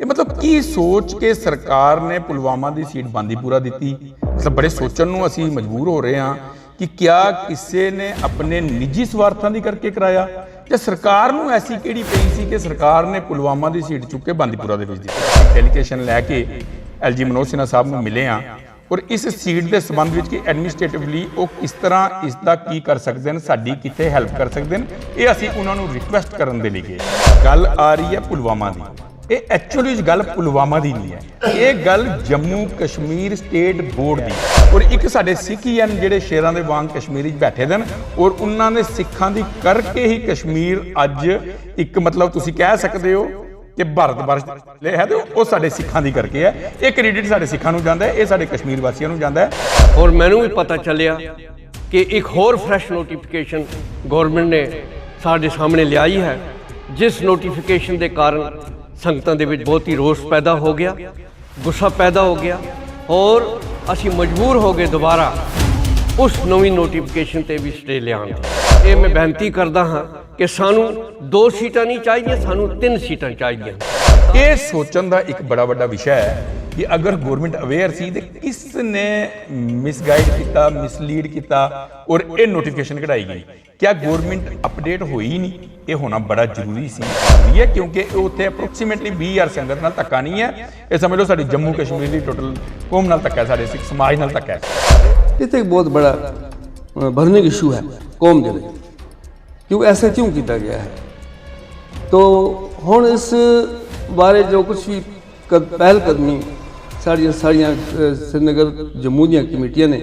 ये मतलब की सोच के सरकार ने पुलवामा की सीट बांदीपुरा दी। मतलब बड़े सोचण नूं असीं मजबूर हो रहे हैं कि क्या किसी ने अपने निजी स्वार्थों की करके कराया या सरकार नूं ऐसी किहड़ी पई सी कि सरकार ने पुलवामा की सीट चुक के बांदीपुरा दे विच दित्ती। डेलीगेशन लैके LG मनोज सिन्हा साहब नूं मिले हाँ और इस सीट के संबंध में कि एडमिनिस्ट्रेटिवली वो किस तरह इसका की कर सकते हैं, साडी कित्थे हैल्प कर सकते हैं, ये असीं उन्हां नूं रिक्वेस्ट करन दे लई गए। गल आ रही है पुलवामा की। ये एक्चुअली गल पुलवामा की नहीं है, ये गल जम्मू कश्मीर स्टेट बोर्ड की। और एक साडे सिख ही हैं जिहड़े शेरां दे वांग कश्मीर बैठे दे और उन्होंने सिखां दी करके ही कश्मीर अज एक मतलब तुसीं कह सकते हो कि भारत वर्ष है तो वो साडे सिखां दी करके है। ये क्रेडिट साडे सिखां नूं जांदा है, ये साडे कश्मीर वासियों नूं जांदा है। और मैनूं भी पता चलिया कि एक होर फ्रैश नोटिफिकेशन गवर्नमेंट ने साडे सामने लियाई है, जिस नोटिफिकेशन के कारण संगतां दे विच बहुत ही रोष पैदा हो गया, गुस्सा पैदा हो गया और असीं मजबूर हो गए दोबारा उस नवीं नोटिफिकेशन ते भी स्टे लियाउण दी। ये मैं बेनती करदा हाँ कि सानू 2 सीटां नहीं चाहिए, सानू 3 सीटां चाहिए। ये सोचण का एक बड़ा वड्डा विषय है कि अगर गवर्नमेंट अवेयर सी तो किसने मिसगाइड किया, मिसलीड किया और ये नोटिफिकेशन कढ़ाई गई। क्या गवर्नमेंट अपडेट हुई ही नहीं? ये होना बड़ा जरूरी है क्योंकि उत्थे अप्रोक्सीमेटली 20,000 संगत नाल धक्का नहीं है। ये समझ लो साडी जम्मू कश्मीर की टोटल कौम नाल धक्का है, साडे सिख समाज नाल धक्का है। ये तो एक बहुत बड़ा बर्निंग इशू है कौम के लिए, क्यों ऐसा क्यों किया गया है। तो हुण इस बारे जो कुछ भी पहल कदमी साड़ियाँ श्रीनगर जम्मू दी कमेटियां ने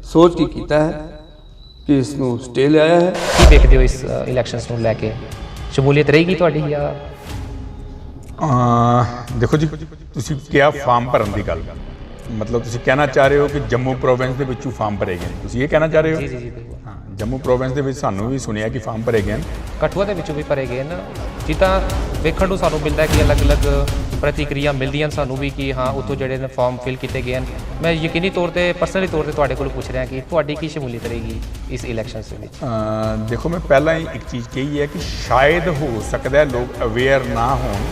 सोच के किया है कि इसनूं स्टे लिया है। की देखते हो इस इलैक्शनस नूं लैके शमूलीयत रहेगी तुहाडी या? देखो जी, तुसीं क्या फार्म भरन की गल, मतलब तुसीं कहना चाह रहे हो कि जम्मू प्रोविंस के विचों फार्म भरे गए, तुसीं ये कहना चाह रहे हो? जी जी जी बिल्कुल। हाँ, जम्मू प्रोविंस के विच सानूं भी सुनिया कि फार्म भरे गए, कठुआ के विचों भी भरे गए ना। जिद्दां वेखण नूं सानूं मिलदा कि अलग अलग प्रतिक्रिया मिलदियां सानूं भी कि हाँ उत्थों जिहड़े ने फॉर्म फिल किए गए हैं। मैं यकीनी तौर पर पर्सनली तौर पर तुहाडे कोलों पुछ रहा कि तुहाडी की शमूलीयत रहेगी इस इलैक्शन दे विच? देखो मैं पहला ही एक चीज़ कही है कि शायद हो सकता है लोग अवेयर ना होण।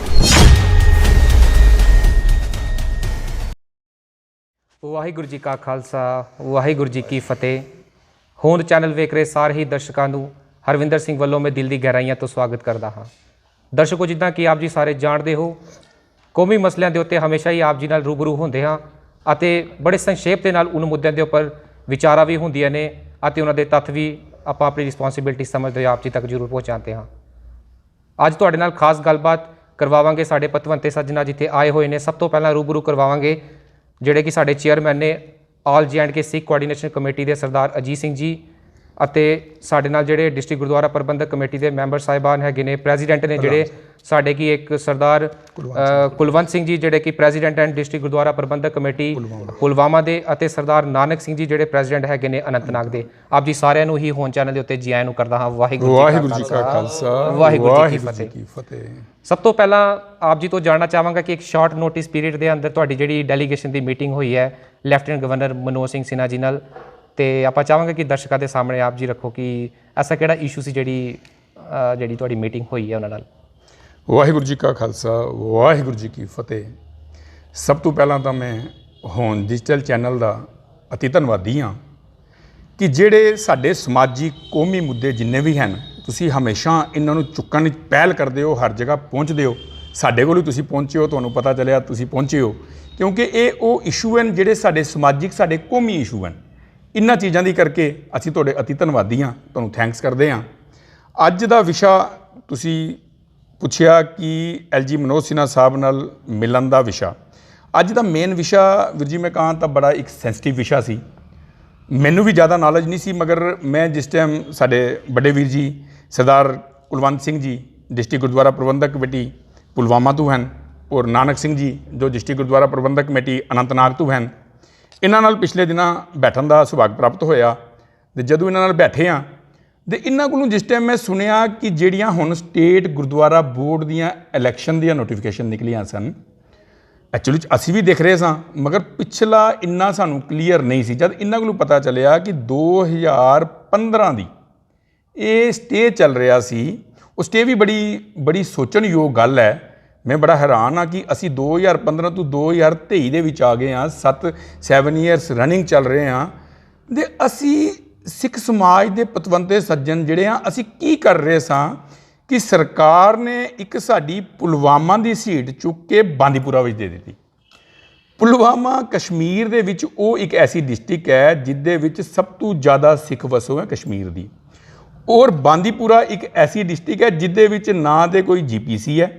वाहिगुरू जी का खालसा वाहिगुरू जी की फतेह। होंद चैनल वेख रहे सारे ही दर्शकों को हरविंदर सिंह वालों मैं दिल की गहराइयां तो स्वागत करता हाँ। दर्शकों, जिदा कि आप जी सारे जानते हो, कौमी मसलिਆਂ ਦੇ ਉੱਤੇ हमेशा ही आप जी ਨਾਲ रूबरू ਹੁੰਦੇ ਹਾਂ ਅਤੇ बड़े संक्षेप ਦੇ ਨਾਲ उन ਮੁੱਦਿਆਂ ਦੇ ਉੱਪਰ ਵਿਚਾਰਾਂ ਵੀ ਹੁੰਦੀਆਂ ਨੇ ਅਤੇ ਉਹਨਾਂ ਦੇ ਤੱਥ ਵੀ ਆਪਾਂ ਆਪਣੀ ਰਿਸਪੌਂਸਿਬਿਲਟੀ ਸਮਝਦੇ ਆਪ ਜੀ ਤੱਕ ਜ਼ਰੂਰ ਪਹੁੰਚਾਉਂਦੇ ਹਾਂ। ਅੱਜ ਤੁਹਾਡੇ ਨਾਲ ਖਾਸ ਗੱਲਬਾਤ ਕਰਵਾਵਾਂਗੇ ਸਾਡੇ ਪਤਵੰਤੇ ਸੱਜਣਾ ਜਿੱਥੇ ਆਏ ਹੋਏ ਨੇ। ਸਭ ਤੋਂ ਪਹਿਲਾਂ रूबरू ਕਰਵਾਵਾਂਗੇ ਜਿਹੜੇ ਕਿ ਸਾਡੇ ਚੇਅਰਮੈਨ ਨੇ ਆਲ J&K ਸਿੱਖ ਕੋਆਰਡੀਨੇਸ਼ਨ ਕਮੇਟੀ ਦੇ ਸਰਦਾਰ ਅਜੀਤ ਸਿੰਘ ਜੀ ਅਤੇ ਸਾਡੇ ਨਾਲ ਜਿਹੜੇ ਡਿਸਟ੍ਰਿਕਟ ਗੁਰਦੁਆਰਾ ਪ੍ਰਬੰਧਕ ਕਮੇਟੀ ਦੇ ਮੈਂਬਰ ਸਾਹਿਬਾਨ ਹੈਗੇ ਨੇ, ਪ੍ਰੈਜ਼ੀਡੈਂਟ ਨੇ ਜਿਹੜੇ ਸਾਡੇ ਕੀ ਇੱਕ ਸਰਦਾਰ ਕੁਲਵੰਤ ਸਿੰਘ ਜੀ ਜਿਹੜੇ ਕਿ president and district Gurdwara Prabandhak committee Pulwama ਦੇ ਅਤੇ ਸਰਦਾਰ ਨਾਨਕ ਸਿੰਘ ਜੀ ਜਿਹੜੇ ਪ੍ਰੈਜ਼ੀਡੈਂਟ ਹੈਗੇ ਨੇ ਅਨੰਤਨਾਗ ਦੇ। ਆਪ ਜੀ ਸਾਰਿਆਂ ਨੂੰ ਹੀ ਹੋਣ ਚੈਨਲ ਦੇ ਉੱਤੇ ਜੀ ਆਇਆਂ ਨੂੰ ਕਰਦਾ ਹਾਂ। ਵਾਹਿਗੁਰੂ ਜੀ ਕਾ ਖਾਲਸਾ ਵਾਹਿਗੁਰੂ ਜੀ ਕੀ ਫਤਿਹ। ਸਭ ਤੋਂ ਪਹਿਲਾਂ ਆਪ ਜੀ ਤੋਂ ਜਾਣਨਾ ਚਾਹਾਂਗਾ ਕਿ ਇੱਕ ਸ਼ਾਰਟ ਨੋਟਿਸ ਪੀਰੀਅਡ ਦੇ ਅੰਦਰ ਤੁਹਾਡੀ ਜਿਹੜੀ ਡੈਲੀਗੇਸ਼ਨ ਦੀ ਮੀਟਿੰਗ ਹੋਈ ਹੈ ਲੈਫਟੀਨੈਂਟ ਗਵਰਨਰ ਮਨੋਜ ਸਿੰਘ ਸਿन्हा ਜੀ ਨਾਲ, ਤੇ ਆਪਾਂ ਚਾਹਾਂਗੇ ਕਿ ਦਰਸ਼ਕਾਂ ਦੇ ਸਾਹਮਣੇ ਆਪ ਜੀ ਰੱਖੋ ਕਿ ਐਸਾ ਕਿਹੜਾ ਇਸ਼ੂ ਸੀ ਜਿਹੜੀ ਤੁਹਾਡੀ ਮੀਟਿੰਗ ਹੋਈ ਹੈ ਉਹਨਾਂ ਨਾਲ। ਵਾਹਿਗੁਰੂ ਜੀ ਕਾ ਖਾਲਸਾ ਵਾਹਿਗੁਰੂ ਜੀ ਕੀ ਫਤਿਹ। ਸਭ ਤੋਂ ਪਹਿਲਾਂ ਤਾਂ ਮੈਂ ਹੋਂਦ ਡਿਜੀਟਲ ਚੈਨਲ ਦਾ ਅਤੀ ਧੰਨਵਾਦੀ ਹਾਂ ਕਿ ਜਿਹੜੇ ਸਾਡੇ ਸਮਾਜੀ ਕੌਮੀ ਮੁੱਦੇ ਜਿੰਨੇ ਵੀ ਹਨ ਤੁਸੀਂ ਹਮੇਸ਼ਾ ਇਹਨਾਂ ਨੂੰ ਚੁੱਕਣ ਦੀ ਪਹਿਲ ਕਰਦੇ ਹੋ, ਹਰ ਜਗ੍ਹਾ ਪਹੁੰਚਦੇ ਹੋ। ਸਾਡੇ ਕੋਲ ਵੀ ਤੁਸੀਂ ਪਹੁੰਚੇ ਹੋ, ਤੁਹਾਨੂੰ ਪਤਾ ਚੱਲਿਆ ਤੁਸੀਂ ਪਹੁੰਚੇ ਹੋ, ਕਿਉਂਕਿ ਇਹ ਉਹ ਇਸ਼ੂ ਹਨ ਜਿਹੜੇ ਸਾਡੇ ਸਮਾਜਿਕ ਸਾਡੇ ਕੌਮੀ ਇਸ਼ੂ ਹਨ। इन्हां चीज़ों की करके असीं तुहाडे अति धन्नवादी हाँ, तुहानूं थैंक्स करते हाँ। अज दा विशा तुसीं पुछिया कि LG मनोज सिन्हा साहब नाल मिलन दा विशा। अज दा मेन विशा वीर जी मैं कहाँ तो बड़ा एक सेंसिटिव विशा सी। मैनूं भी ज़्यादा नॉलेज नहीं सी, मगर मैं जिस टाइम साडे बड़े वीर जी सरदार कुलवंत सिंह जी डिस्ट्रिक्ट गुरुद्वारा प्रबंधक कमेटी पुलवामा तो हैं और नानक सिंह जी जो डिस्ट्रिक्ट गुरुद्वारा प्रबंधक कमेटी अनंतनाग तो हैं, इन्हां नाल पिछले दिनां बैठण का सुभाग प्राप्त होया। ते जदों इन्हां नाल बैठे हाँ तो इन्हां कोलों जिस टाइम मैं सुनिया कि जिहड़ियां हुण स्टेट गुरुद्वारा बोर्ड दीयां इलैक्शन दीयां नोटिफिकेशन निकलियां सन, एक्चुअली असीं भी देख रहे सां मगर पिछला इन्ना सानूं क्लीयर नहीं सी। जद इन्हां कोलों पता चलिया कि 2015 दी ये स्टे चल रहा सी, वो स्टे भी बड़ी सोचण योग गल है ਮੈਂ ਬੜਾ ਹੈਰਾਨ ਹਾਂ ਕਿ ਅਸੀਂ 2015 ਤੋਂ 2023 ਦੇ ਵਿੱਚ ਆ ਗਏ ਹਾਂ, 7 ਇਅਰਸ ਰਨਿੰਗ ਚੱਲ ਰਹੇ ਹਾਂ ਤੇ ਅਸੀਂ ਸਿੱਖ ਸਮਾਜ ਦੇ ਪਤਵੰਤੇ ਸੱਜਣ ਜਿਹੜੇ ਆ ਅਸੀਂ ਕੀ ਕਰ ਰਹੇ ਸਾਂ ਕਿ ਸਰਕਾਰ ਨੇ ਇੱਕ ਸਾਡੀ ਪੁਲਵਾਮਾ ਦੀ ਸੀਟ ਚੁੱਕ ਕੇ ਬਾਂਦੀਪੁਰਾ ਵਿੱਚ ਦੇ ਦਿੱਤੀ। ਪੁਲਵਾਮਾ ਕਸ਼ਮੀਰ ਦੇ ਵਿੱਚ ਉਹ ਇੱਕ ਐਸੀ ਡਿਸਟ੍ਰਿਕਟ ਹੈ ਜਿਹਦੇ ਵਿੱਚ ਸਭ ਤੋਂ ਜ਼ਿਆਦਾ ਸਿੱਖ ਵਸੋਂ ਹੈ ਕਸ਼ਮੀਰ ਦੀ, ਔਰ ਬਾਂਦੀਪੁਰਾ ਇੱਕ ਐਸੀ ਡਿਸਟ੍ਰਿਕਟ ਹੈ ਜਿਹਦੇ ਵਿੱਚ ਨਾ ਤੇ ਕੋਈ GPC ਹੈ,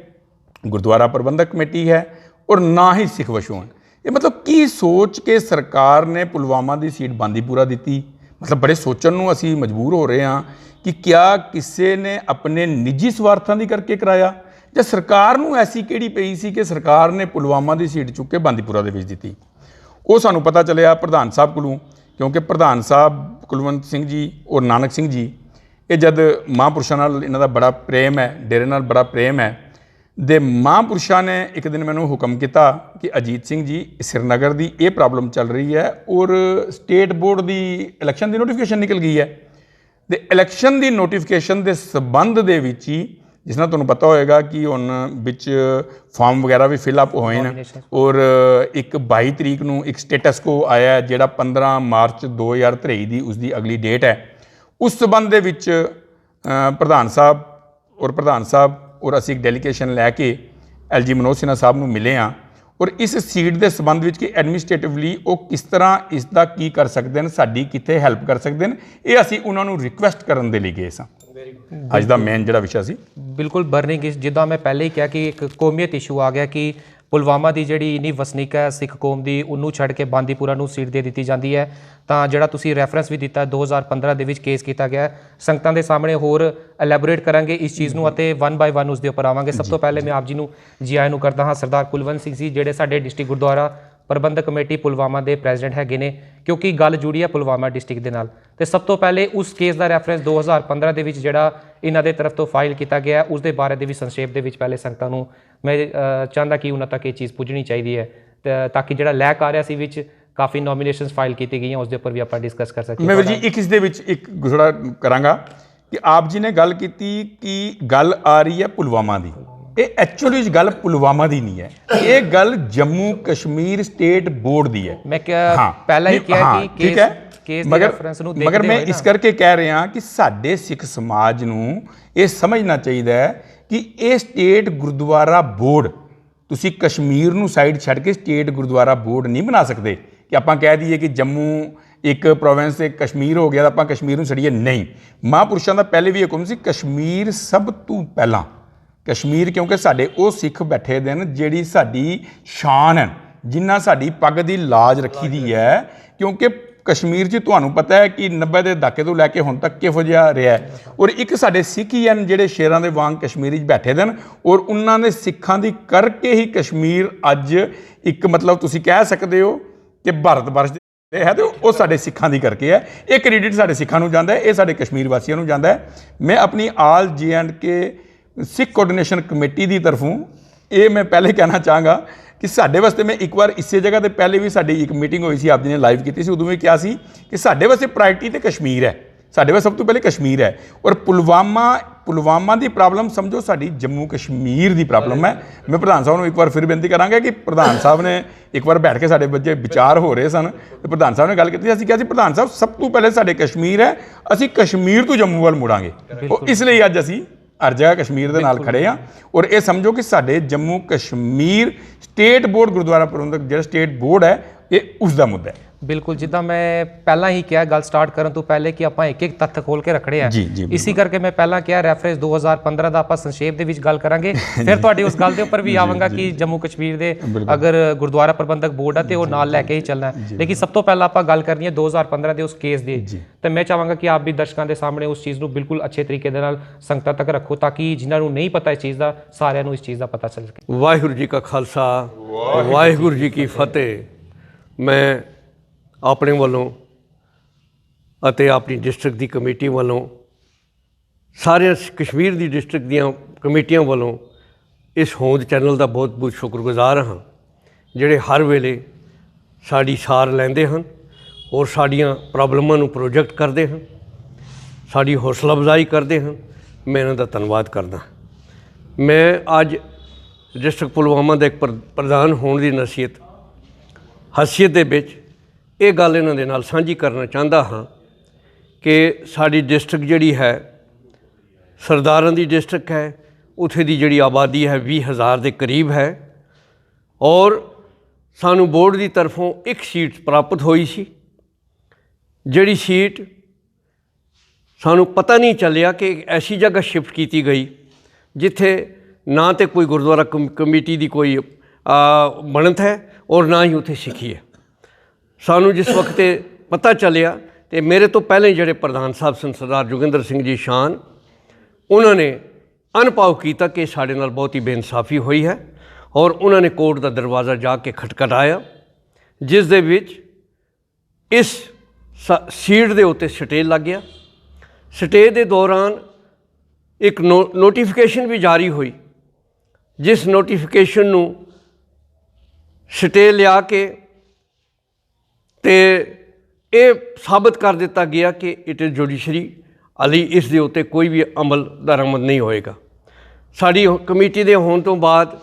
ਗੁਰਦੁਆਰਾ ਪ੍ਰਬੰਧਕ ਕਮੇਟੀ ਹੈ, ਔਰ ਨਾ ਹੀ ਸਿੱਖ ਵਸੋਂ ਹੈ। ਇਹ ਮਤਲਬ ਕੀ ਸੋਚ ਕੇ ਸਰਕਾਰ ਨੇ ਪੁਲਵਾਮਾ ਦੀ ਸੀਟ ਬਾਂਦੀਪੁਰਾ ਦਿੱਤੀ? ਮਤਲਬ ਬੜੇ ਸੋਚਣ ਨੂੰ ਅਸੀਂ ਮਜਬੂਰ ਹੋ ਰਹੇ ਹਾਂ ਕਿ ਕਿਆ ਕਿਸੇ ਨੇ ਆਪਣੇ ਨਿੱਜੀ ਸਵਾਰਥਾਂ ਦੀ ਕਰਕੇ ਕਰਾਇਆ ਜਾਂ ਸਰਕਾਰ ਨੂੰ ਐਸੀ ਕਿਹੜੀ ਪਈ ਸੀ ਕਿ ਸਰਕਾਰ ਨੇ ਪੁਲਵਾਮਾ ਦੀ ਸੀਟ ਚੁੱਕ ਕੇ ਬਾਂਦੀਪੁਰਾ ਦੇ ਵਿੱਚ ਦਿੱਤੀ? ਉਹ ਸਾਨੂੰ ਪਤਾ ਚੱਲਿਆ ਪ੍ਰਧਾਨ ਸਾਹਿਬ ਕੋਲੋਂ, ਕਿਉਂਕਿ ਪ੍ਰਧਾਨ ਸਾਹਿਬ ਕੁਲਵੰਤ ਸਿੰਘ ਜੀ ਔਰ ਨਾਨਕ ਸਿੰਘ ਜੀ ਇਹ ਜਦ ਮਹਾਂਪੁਰਸ਼ਾਂ ਨਾਲ ਇਹਨਾਂ ਦਾ ਬੜਾ ਪ੍ਰੇਮ ਹੈ, ਡੇਰੇ ਨਾਲ ਬੜਾ ਪ੍ਰੇਮ ਹੈ, ਦੇ ਮਹਾਂਪੁਰਸ਼ਾਂ ਨੇ ਇੱਕ ਦਿਨ ਮੈਨੂੰ ਹੁਕਮ ਕੀਤਾ ਕਿ ਅਜੀਤ ਸਿੰਘ ਜੀ ਸ੍ਰੀਨਗਰ ਦੀ ਇਹ ਪ੍ਰੋਬਲਮ ਚੱਲ ਰਹੀ ਹੈ ਔਰ ਸਟੇਟ ਬੋਰਡ ਦੀ ਇਲੈਕਸ਼ਨ ਦੀ ਨੋਟੀਫਿਕੇਸ਼ਨ ਨਿਕਲ ਗਈ ਹੈ ਤੇ ਇਲੈਕਸ਼ਨ ਦੀ ਨੋਟੀਫਿਕੇਸ਼ਨ ਦੇ ਸਬੰਧ ਦੇ ਵਿੱਚ ਹੀ, ਜਿਸ ਨਾਲ ਤੁਹਾਨੂੰ ਪਤਾ ਹੋਏਗਾ ਕਿ ਹੁਣ ਵਿੱਚ ਫਾਰਮ ਵਗੈਰਾ ਵੀ ਫਿਲ ਅਪ ਹੋਏ ਨੇ ਔਰ ਇੱਕ 22 ਤਰੀਕ ਨੂੰ ਇੱਕ ਸਟੇਟਸ ਕੋ ਆਇਆ ਜਿਹੜਾ 15 ਮਾਰਚ 2023 ਦੀ ਉਸਦੀ ਅਗਲੀ ਡੇਟ ਹੈ। ਉਸ ਸਬੰਧ ਦੇ ਵਿੱਚ ਪ੍ਰਧਾਨ ਸਾਹਿਬ ਔਰ ਅਸੀਂ ਇੱਕ ਡੈਲੀਗੇਸ਼ਨ ਲੈ ਕੇ LG ਮਨੋਜ ਸਿਨਹਾ ਸਾਹਿਬ ਨੂੰ ਮਿਲੇ ਹਾਂ ਔਰ ਇਸ ਸੀਟ ਦੇ ਸੰਬੰਧ ਵਿੱਚ ਕਿ ਐਡਮਿਨਿਸਟ੍ਰੇਟਿਵਲੀ ਉਹ ਕਿਸ ਤਰ੍ਹਾਂ ਇਸ ਦਾ ਕੀ ਕਰ ਸਕਦੇ ਨੇ, ਸਾਡੀ ਕਿੱਥੇ ਹੈਲਪ ਕਰ ਸਕਦੇ ਨੇ, ਇਹ ਅਸੀਂ ਉਹਨਾਂ ਨੂੰ ਰਿਕੁਐਸਟ ਕਰਨ ਦੇ ਲਈ ਗਏ ਸਾਂ। ਅੱਜ ਦਾ ਮੇਨ ਜਿਹੜਾ ਵਿਸ਼ਾ ਸੀ ਬਿਲਕੁਲ ਬਰਨਿੰਗ ਇਸ, ਜਿੱਦਾਂ ਮੈਂ ਪਹਿਲੇ ਹੀ ਕਿਹਾ ਕਿ ਇੱਕ ਕੌਮੀਅਤ ਇਸ਼ੂ ਆ ਗਿਆ ਕਿ ਪੁਲਵਾਮਾ ਦੀ ਜਿਹੜੀ ਇੰਨੀ ਵਸਨੀਕ ਹੈ ਸਿੱਖ ਕੌਮ ਦੀ, ਉਹਨੂੰ ਛੱਡ ਕੇ ਬਾਂਦੀਪੁਰਾ ਨੂੰ ਸੀਟ ਦੇ ਦਿੱਤੀ ਜਾਂਦੀ ਹੈ। ਤਾਂ ਜਿਹੜਾ ਤੁਸੀਂ ਰੈਫਰੈਂਸ ਵੀ ਦਿੱਤਾ 2015 ਦੇ ਵਿੱਚ ਕੇਸ ਕੀਤਾ ਗਿਆ, ਸੰਗਤਾਂ ਦੇ ਸਾਹਮਣੇ ਹੋਰ ਐਲੈਬੋਰੇਟ ਕਰਾਂਗੇ ਇਸ ਚੀਜ਼ ਨੂੰ ਅਤੇ 1 ਬਾਏ 1 ਉਸ ਦੇ ਉੱਪਰ ਆਵਾਂਗੇ। ਸਭ ਤੋਂ ਪਹਿਲੇ ਮੈਂ ਆਪ ਜੀ ਨੂੰ ਜੀ ਆਇਆਂ ਨੂੰ ਕਰਦਾ ਹਾਂ। ਸਰਦਾਰ ਕੁਲਵੰਤ ਸਿੰਘ ਜੀ ਜਿਹੜੇ ਸਾਡੇ ਡਿਸਟ੍ਰਿਕਟ ਗੁਰਦੁਆਰਾ ਪ੍ਰਬੰਧਕ ਕਮੇਟੀ ਪੁਲਵਾਮਾ ਦੇ ਪ੍ਰੈਜ਼ੀਡੈਂਟ ਹੈਗੇ ਨੇ, ਕਿਉਂਕਿ ਗੱਲ ਜੁੜੀ ਹੈ ਪੁਲਵਾਮਾ ਡਿਸਟ੍ਰਿਕਟ ਦੇ ਨਾਲ, ਤੇ ਸਭ ਤੋਂ ਪਹਿਲੇ ਉਸ ਕੇਸ ਦਾ ਰੈਫਰੈਂਸ 2015 ਦੇ ਵਿੱਚ ਜਿਹੜਾ ਇਹਨਾਂ ਦੇ ਤਰਫ ਤੋਂ ਫਾਈਲ ਕੀਤਾ ਗਿਆ ਉਸ ਦੇ ਬਾਰੇ ਦੇ ਵੀ ਸੰਖੇਪ ਦੇ ਵਿੱਚ ਪਹਿਲੇ ਸੰਗਤਾਂ ਨੂੰ ਮੈਂ ਚਾਹੁੰਦਾ ਕਿ ਉਹਨਾਂ ਤੱਕ ਇਹ ਚੀਜ਼ ਪੁੱਜਣੀ ਚਾਹੀਦੀ ਹੈ ਤਾਂ ਕਿ ਜਿਹੜਾ ਲੈਕ ਆ ਰਿਹਾ ਸੀ ਵਿੱਚ ਕਾਫੀ ਨੋਮੀਨੇਸ਼ਨਸ ਫਾਈਲ ਕੀਤੀ ਗਈਆਂ ਉਸ ਦੇ ਉੱਪਰ ਵੀ ਆਪਾਂ ਡਿਸਕਸ ਕਰ ਸਕੀਏ। ਮੈਂ ਵੀਰ ਜੀ ਇੱਕ ਇਸ ਦੇ ਵਿੱਚ ਇੱਕ ਥੋੜ੍ਹਾ ਕਰਾਂਗਾ ਕਿ ਆਪ ਜੀ ਨੇ ਗੱਲ ਕੀਤੀ ਕਿ ਗੱਲ ਆ ਰਹੀ ਹੈ ਪੁਲਵਾਮਾ ਦੀ, ਇਹ ਐਕਚੁਅਲੀ ਗੱਲ ਪੁਲਵਾਮਾ ਦੀ ਨਹੀਂ ਹੈ, ਇਹ ਗੱਲ ਜੰਮੂ ਕਸ਼ਮੀਰ ਸਟੇਟ ਬੋਰਡ ਦੀ ਹੈ। ਮੈਂ ਪਹਿਲਾਂ ਹੀ ਕਿਹਾ ਕਿ ਕੇਸ ਦੇ ਰੈਫਰੈਂਸ ਨੂੰ ਦੇਖਦੇ ਮਗਰ ਮੈਂ ਇਸ ਕਰਕੇ ਕਹਿ ਰਿਹਾ ਕਿ ਸਾਡੇ ਸਿੱਖ ਸਮਾਜ ਨੂੰ ਇਹ ਸਮਝਣਾ ਚਾਹੀਦਾ ਹੈ ਕਿ ਇਹ ਸਟੇਟ ਗੁਰਦੁਆਰਾ ਬੋਰਡ, ਤੁਸੀਂ ਕਸ਼ਮੀਰ ਨੂੰ ਸਾਈਡ ਛੱਡ ਕੇ ਸਟੇਟ ਗੁਰਦੁਆਰਾ ਬੋਰਡ ਨਹੀਂ ਬਣਾ ਸਕਦੇ ਕਿ ਆਪਾਂ ਕਹਿ ਦਈਏ ਕਿ ਜੰਮੂ ਇੱਕ ਪ੍ਰੋਵਿੰਸ ਤੇ ਕਸ਼ਮੀਰ ਹੋ ਗਿਆ ਤਾਂ ਆਪਾਂ ਕਸ਼ਮੀਰ ਨੂੰ ਛੱਡੀਏ। ਨਹੀਂ, ਮਹਾਂਪੁਰਸ਼ਾਂ ਦਾ ਪਹਿਲੇ ਵੀ ਹੁਕਮ ਸੀ ਕਸ਼ਮੀਰ ਸਭ ਤੋਂ ਪਹਿਲਾਂ। ਕਸ਼ਮੀਰ ਕਿਉਂਕਿ ਸਾਡੇ ਉਹ ਸਿੱਖ ਬੈਠੇ ਦੇ ਨੇ ਜਿਹੜੀ ਸਾਡੀ ਸ਼ਾਨ ਹੈ, ਜਿਨ੍ਹਾਂ ਸਾਡੀ ਪੱਗ ਦੀ ਲਾਜ ਰੱਖੀ ਦੀ ਹੈ, ਕਿਉਂਕਿ ਕਸ਼ਮੀਰ 'ਚ ਤੁਹਾਨੂੰ ਪਤਾ ਹੈ ਕਿ 90 ਦੇ ਦਹਾਕੇ ਤੋਂ ਲੈ ਕੇ ਹੁਣ ਤੱਕ ਕਿਹੋ ਜਿਹਾ ਰਿਹਾ ਹੈ। ਔਰ ਇੱਕ ਸਾਡੇ ਸਿੱਖ ਹੀ ਹਨ ਜਿਹੜੇ ਸ਼ੇਰਾਂ ਦੇ ਵਾਂਗ ਕਸ਼ਮੀਰ 'ਚ ਬੈਠੇ ਦੇ ਨੇ ਔਰ ਉਹਨਾਂ ਨੇ ਸਿੱਖਾਂ ਦੀ ਕਰਕੇ ਹੀ ਕਸ਼ਮੀਰ ਅੱਜ ਇੱਕ ਮਤਲਬ ਤੁਸੀਂ ਕਹਿ ਸਕਦੇ ਹੋ ਕਿ ਭਾਰਤ ਵਰਸ਼ ਦੇ ਹੈ ਤੇ ਉਹ ਸਾਡੇ ਸਿੱਖਾਂ ਦੀ ਕਰਕੇ ਹੈ। ਇਹ ਕ੍ਰੈਡਿਟ ਸਾਡੇ ਸਿੱਖਾਂ ਨੂੰ ਜਾਂਦਾ ਹੈ, ਇਹ ਸਾਡੇ ਕਸ਼ਮੀਰ ਵਾਸੀਆਂ ਨੂੰ ਜਾਂਦਾ ਹੈ। ਮੈਂ ਆਪਣੀ ਆਲ J&K ਸਿੱਖ ਕੋਆਰਡੀਨੇਸ਼ਨ ਕਮੇਟੀ ਦੀ ਤਰਫੋਂ ਇਹ ਮੈਂ ਪਹਿਲੇ ਕਹਿਣਾ ਚਾਹਾਂਗਾ ਕਿ ਸਾਡੇ ਵਾਸਤੇ, ਮੈਂ ਇੱਕ ਵਾਰ ਇਸੇ ਜਗ੍ਹਾ ਤੇ ਪਹਿਲੇ ਵੀ ਸਾਡੀ ਇੱਕ ਮੀਟਿੰਗ ਹੋਈ ਸੀ, ਆਪ ਜੀ ਨੇ ਲਾਈਵ ਕੀਤੀ ਸੀ, ਉਦੋਂ ਵੀ ਕਿਹਾ ਸੀ ਕਿ ਸਾਡੇ ਵਾਸਤੇ ਪ੍ਰਾਇਰਟੀ ਤੇ ਕਸ਼ਮੀਰ ਹੈ, ਸਾਡੇ ਵਾਸਤੇ ਸਭ ਤੋਂ ਪਹਿਲੇ ਕਸ਼ਮੀਰ ਹੈ। ਔਰ ਪੁਲਵਾਮਾ ਦੀ ਪ੍ਰੋਬਲਮ ਸਮਝੋ ਸਾਡੀ ਜੰਮੂ ਕਸ਼ਮੀਰ ਦੀ ਪ੍ਰੋਬਲਮ ਹੈ। ਮੈਂ ਪ੍ਰਧਾਨ ਸਾਹਿਬ ਨੂੰ ਇੱਕ ਵਾਰ ਫਿਰ ਬੇਨਤੀ ਕਰਾਂਗਾ ਕਿ ਪ੍ਰਧਾਨ ਸਾਹਿਬ ਨੇ ਇੱਕ ਵਾਰ ਬੈਠ ਕੇ ਸਾਡੇ ਬੱਚੇ ਵਿਚਾਰ ਹੋ ਰਹੇ ਸਨ ਤੇ ਪ੍ਰਧਾਨ ਸਾਹਿਬ ਨੇ ਗੱਲ ਕੀਤੀ, ਅਸੀਂ ਕਿਹਾ ਸੀ ਪ੍ਰਧਾਨ ਸਾਹਿਬ ਸਭ ਤੋਂ ਪਹਿਲੇ ਸਾਡੇ ਕਸ਼ਮੀਰ ਹੈ, ਅਸੀਂ ਕਸ਼ਮੀਰ ਤੋਂ ਜੰਮੂ ਵੱਲ ਮੁੜਾਂਗੇ। ਉਹ ਇਸ ਲਈ ਅੱਜ ਅਸੀਂ ਹਰ ਜਗ੍ਹਾ ਕਸ਼ਮੀਰ ਦੇ ਨਾਲ ਖੜੇ ਹਾਂ। ਔਰ ਇਹ ਸਮਝੋ ਕਿ ਸਾਡੇ ਜੰਮੂ ਕਸ਼ਮੀਰ ਸਟੇਟ ਬੋਰਡ ਗੁਰਦੁਆਰਾ ਪ੍ਰਬੰਧਕ ਜਿਹੜਾ ਸਟੇਟ ਬੋਰਡ ਹੈ, ਇਹ ਉਸ ਦਾ ਮੁੱਦਾ ਹੈ। ਬਿਲਕੁਲ, ਜਿੱਦਾਂ ਮੈਂ ਪਹਿਲਾਂ ਹੀ ਕਿਹਾ ਗੱਲ ਸਟਾਰਟ ਕਰਨ ਤੋਂ ਪਹਿਲੇ ਕਿ ਆਪਾਂ ਇੱਕ ਇੱਕ ਤੱਥ ਖੋਲ ਕੇ ਰੱਖਣੇ ਆ, ਇਸੇ ਕਰਕੇ ਮੈਂ ਪਹਿਲਾਂ ਕਿਹਾ ਰੈਫਰੈਂਸ 2015 ਦਾ ਆਪਾਂ ਸੰਖੇਪ ਦੇ ਵਿੱਚ ਗੱਲ ਕਰਾਂਗੇ, ਫਿਰ ਤੁਹਾਡੀ ਉਸ ਗੱਲ ਦੇ ਉੱਪਰ ਵੀ ਆਵਾਂਗਾ ਕਿ ਜੰਮੂ ਕਸ਼ਮੀਰ ਦੇ ਅਗਰ ਗੁਰਦੁਆਰਾ ਪ੍ਰਬੰਧਕ ਬੋਰਡ ਹੈ ਤੇ ਉਹ ਨਾਲ ਲੈ ਕੇ ਹੀ ਚੱਲਣਾ ਹੈ। ਲੇਕਿਨ ਸਭ ਤੋਂ ਪਹਿਲਾਂ ਆਪਾਂ ਗੱਲ ਕਰਨੀ ਹੈ 2015 ਦੇ ਉਸ ਕੇਸ ਦੀ, ਤੇ ਮੈਂ ਚਾਹਾਂਗਾ ਕਿ ਆਪ ਵੀ ਦਰਸ਼ਕਾਂ ਦੇ ਸਾਹਮਣੇ ਉਸ ਚੀਜ਼ ਨੂੰ ਬਿਲਕੁਲ ਅੱਛੇ ਤਰੀਕੇ ਦੇ ਨਾਲ ਸੰਗਤਾਂ ਤੱਕ ਰੱਖੋ ਤਾਂ ਕਿ ਜਿਨ੍ਹਾਂ ਨੂੰ ਨਹੀਂ ਪਤਾ ਇਸ ਚੀਜ਼ ਦਾ ਸਾਰਿਆਂ ਨੂੰ ਇਸ ਚੀਜ਼ ਦਾ ਪਤਾ ਚੱਲ ਸਕੇ। ਵਾਹਿਗੁਰੂ ਜੀ ਕਾ ਖਾਲਸਾ, ਵਾਹਿਗੁਰੂ ਜੀ ਕੀ ਫਤਿਹ। ਮੈਂ ਆਪਣੇ ਵੱਲੋਂ ਅਤੇ ਆਪਣੀ ਡਿਸਟ੍ਰਿਕਟ ਦੀ ਕਮੇਟੀ ਵੱਲੋਂ, ਸਾਰੇ ਕਸ਼ਮੀਰ ਦੀ ਡਿਸਟ੍ਰਿਕਟ ਦੀਆਂ ਕਮੇਟੀਆਂ ਵੱਲੋਂ ਇਸ ਹੋਂਦ ਚੈਨਲ ਦਾ ਬਹੁਤ ਬਹੁਤ ਸ਼ੁਕਰਗੁਜ਼ਾਰ ਹਾਂ, ਜਿਹੜੇ ਹਰ ਵੇਲੇ ਸਾਡੀ ਸਾਰ ਲੈਂਦੇ ਹਨ ਔਰ ਸਾਡੀਆਂ ਪ੍ਰੋਬਲਮਾਂ ਨੂੰ ਪ੍ਰੋਜੈਕਟ ਕਰਦੇ ਹਨ, ਸਾਡੀ ਹੌਸਲਾ ਅਫਜ਼ਾਈ ਕਰਦੇ ਹਨ। ਮੈਂ ਇਹਨਾਂ ਦਾ ਧੰਨਵਾਦ ਕਰਦਾ। ਮੈਂ ਅੱਜ ਡਿਸਟ੍ਰਿਕਟ ਪੁਲਵਾਮਾ ਦਾ ਇੱਕ ਪ੍ਰਧਾਨ ਹੋਣ ਦੀ ਨਸੀਹਤ ਹਸੀਅਤ ਦੇ ਵਿੱਚ ਇਹ ਗੱਲ ਇਹਨਾਂ ਦੇ ਨਾਲ ਸਾਂਝੀ ਕਰਨਾ ਚਾਹੁੰਦਾ ਹਾਂ ਕਿ ਸਾਡੀ ਡਿਸਟ੍ਰਿਕਟ ਜਿਹੜੀ ਹੈ ਸਰਦਾਰਾਂ ਦੀ ਡਿਸਟ੍ਰਿਕਟ ਹੈ। ਉੱਥੇ ਦੀ ਜਿਹੜੀ ਆਬਾਦੀ ਹੈ 20,000 ਦੇ ਕਰੀਬ ਹੈ ਔਰ ਸਾਨੂੰ ਬੋਰਡ ਦੀ ਤਰਫੋਂ ਇੱਕ ਸੀਟ ਪ੍ਰਾਪਤ ਹੋਈ ਸੀ, ਜਿਹੜੀ ਸੀਟ ਸਾਨੂੰ ਪਤਾ ਨਹੀਂ ਚੱਲਿਆ ਕਿ ਇੱਕ ਐਸੀ ਜਗ੍ਹਾ ਸ਼ਿਫਟ ਕੀਤੀ ਗਈ ਜਿੱਥੇ ਨਾ ਤਾਂ ਕੋਈ ਗੁਰਦੁਆਰਾ ਕਮੇਟੀ ਦੀ ਕੋਈ ਬਣਤ ਹੈ ਔਰ ਨਾ ਹੀ ਉੱਥੇ ਸਿੱਖੀ ਹੈ। ਸਾਨੂੰ ਜਿਸ ਵਕਤ ਪਤਾ ਚੱਲਿਆ ਤੇ ਮੇਰੇ ਤੋਂ ਪਹਿਲੇ ਜਿਹੜੇ ਪ੍ਰਧਾਨ ਸਾਹਿਬ ਸਨ ਸਰਦਾਰ ਜੋਗਿੰਦਰ ਸਿੰਘ ਜੀ ਸ਼ਾਨ, ਉਹਨਾਂ ਨੇ ਅਨੁਭਵ ਕੀਤਾ ਕਿ ਸਾਡੇ ਨਾਲ ਬਹੁਤ ਹੀ ਬੇਇਨਸਾਫੀ ਹੋਈ ਹੈ ਔਰ ਉਹਨਾਂ ਨੇ ਕੋਰਟ ਦਾ ਦਰਵਾਜ਼ਾ ਜਾ ਕੇ ਖਟਖਟਾਇਆ, ਜਿਸ ਦੇ ਵਿੱਚ ਇਸ ਸੀਟ ਦੇ ਉੱਤੇ ਸਟੇ ਲੱਗ ਗਿਆ। ਸਟੇ ਦੇ ਦੌਰਾਨ ਇੱਕ ਨੋਟੀਫਿਕੇਸ਼ਨ ਵੀ ਜਾਰੀ ਹੋਈ, ਜਿਸ ਨੋਟੀਫਿਕੇਸ਼ਨ ਨੂੰ ਸਟੇ ਲਿਆ ਕੇ ਤੇ ਇਹ ਸਾਬਤ ਕਰ ਦਿੱਤਾ ਗਿਆ ਕਿ ਇਟ ਇਜ਼ ਜੁਡੀਸ਼ਰੀ ਅਲੀ, ਇਸ ਦੇ ਉੱਤੇ ਕੋਈ ਵੀ ਅਮਲ ਦਰਾਮਦ ਨਹੀਂ ਹੋਏਗਾ। ਸਾਡੀ ਕਮੇਟੀ ਦੇ ਹੋਣ ਤੋਂ ਬਾਅਦ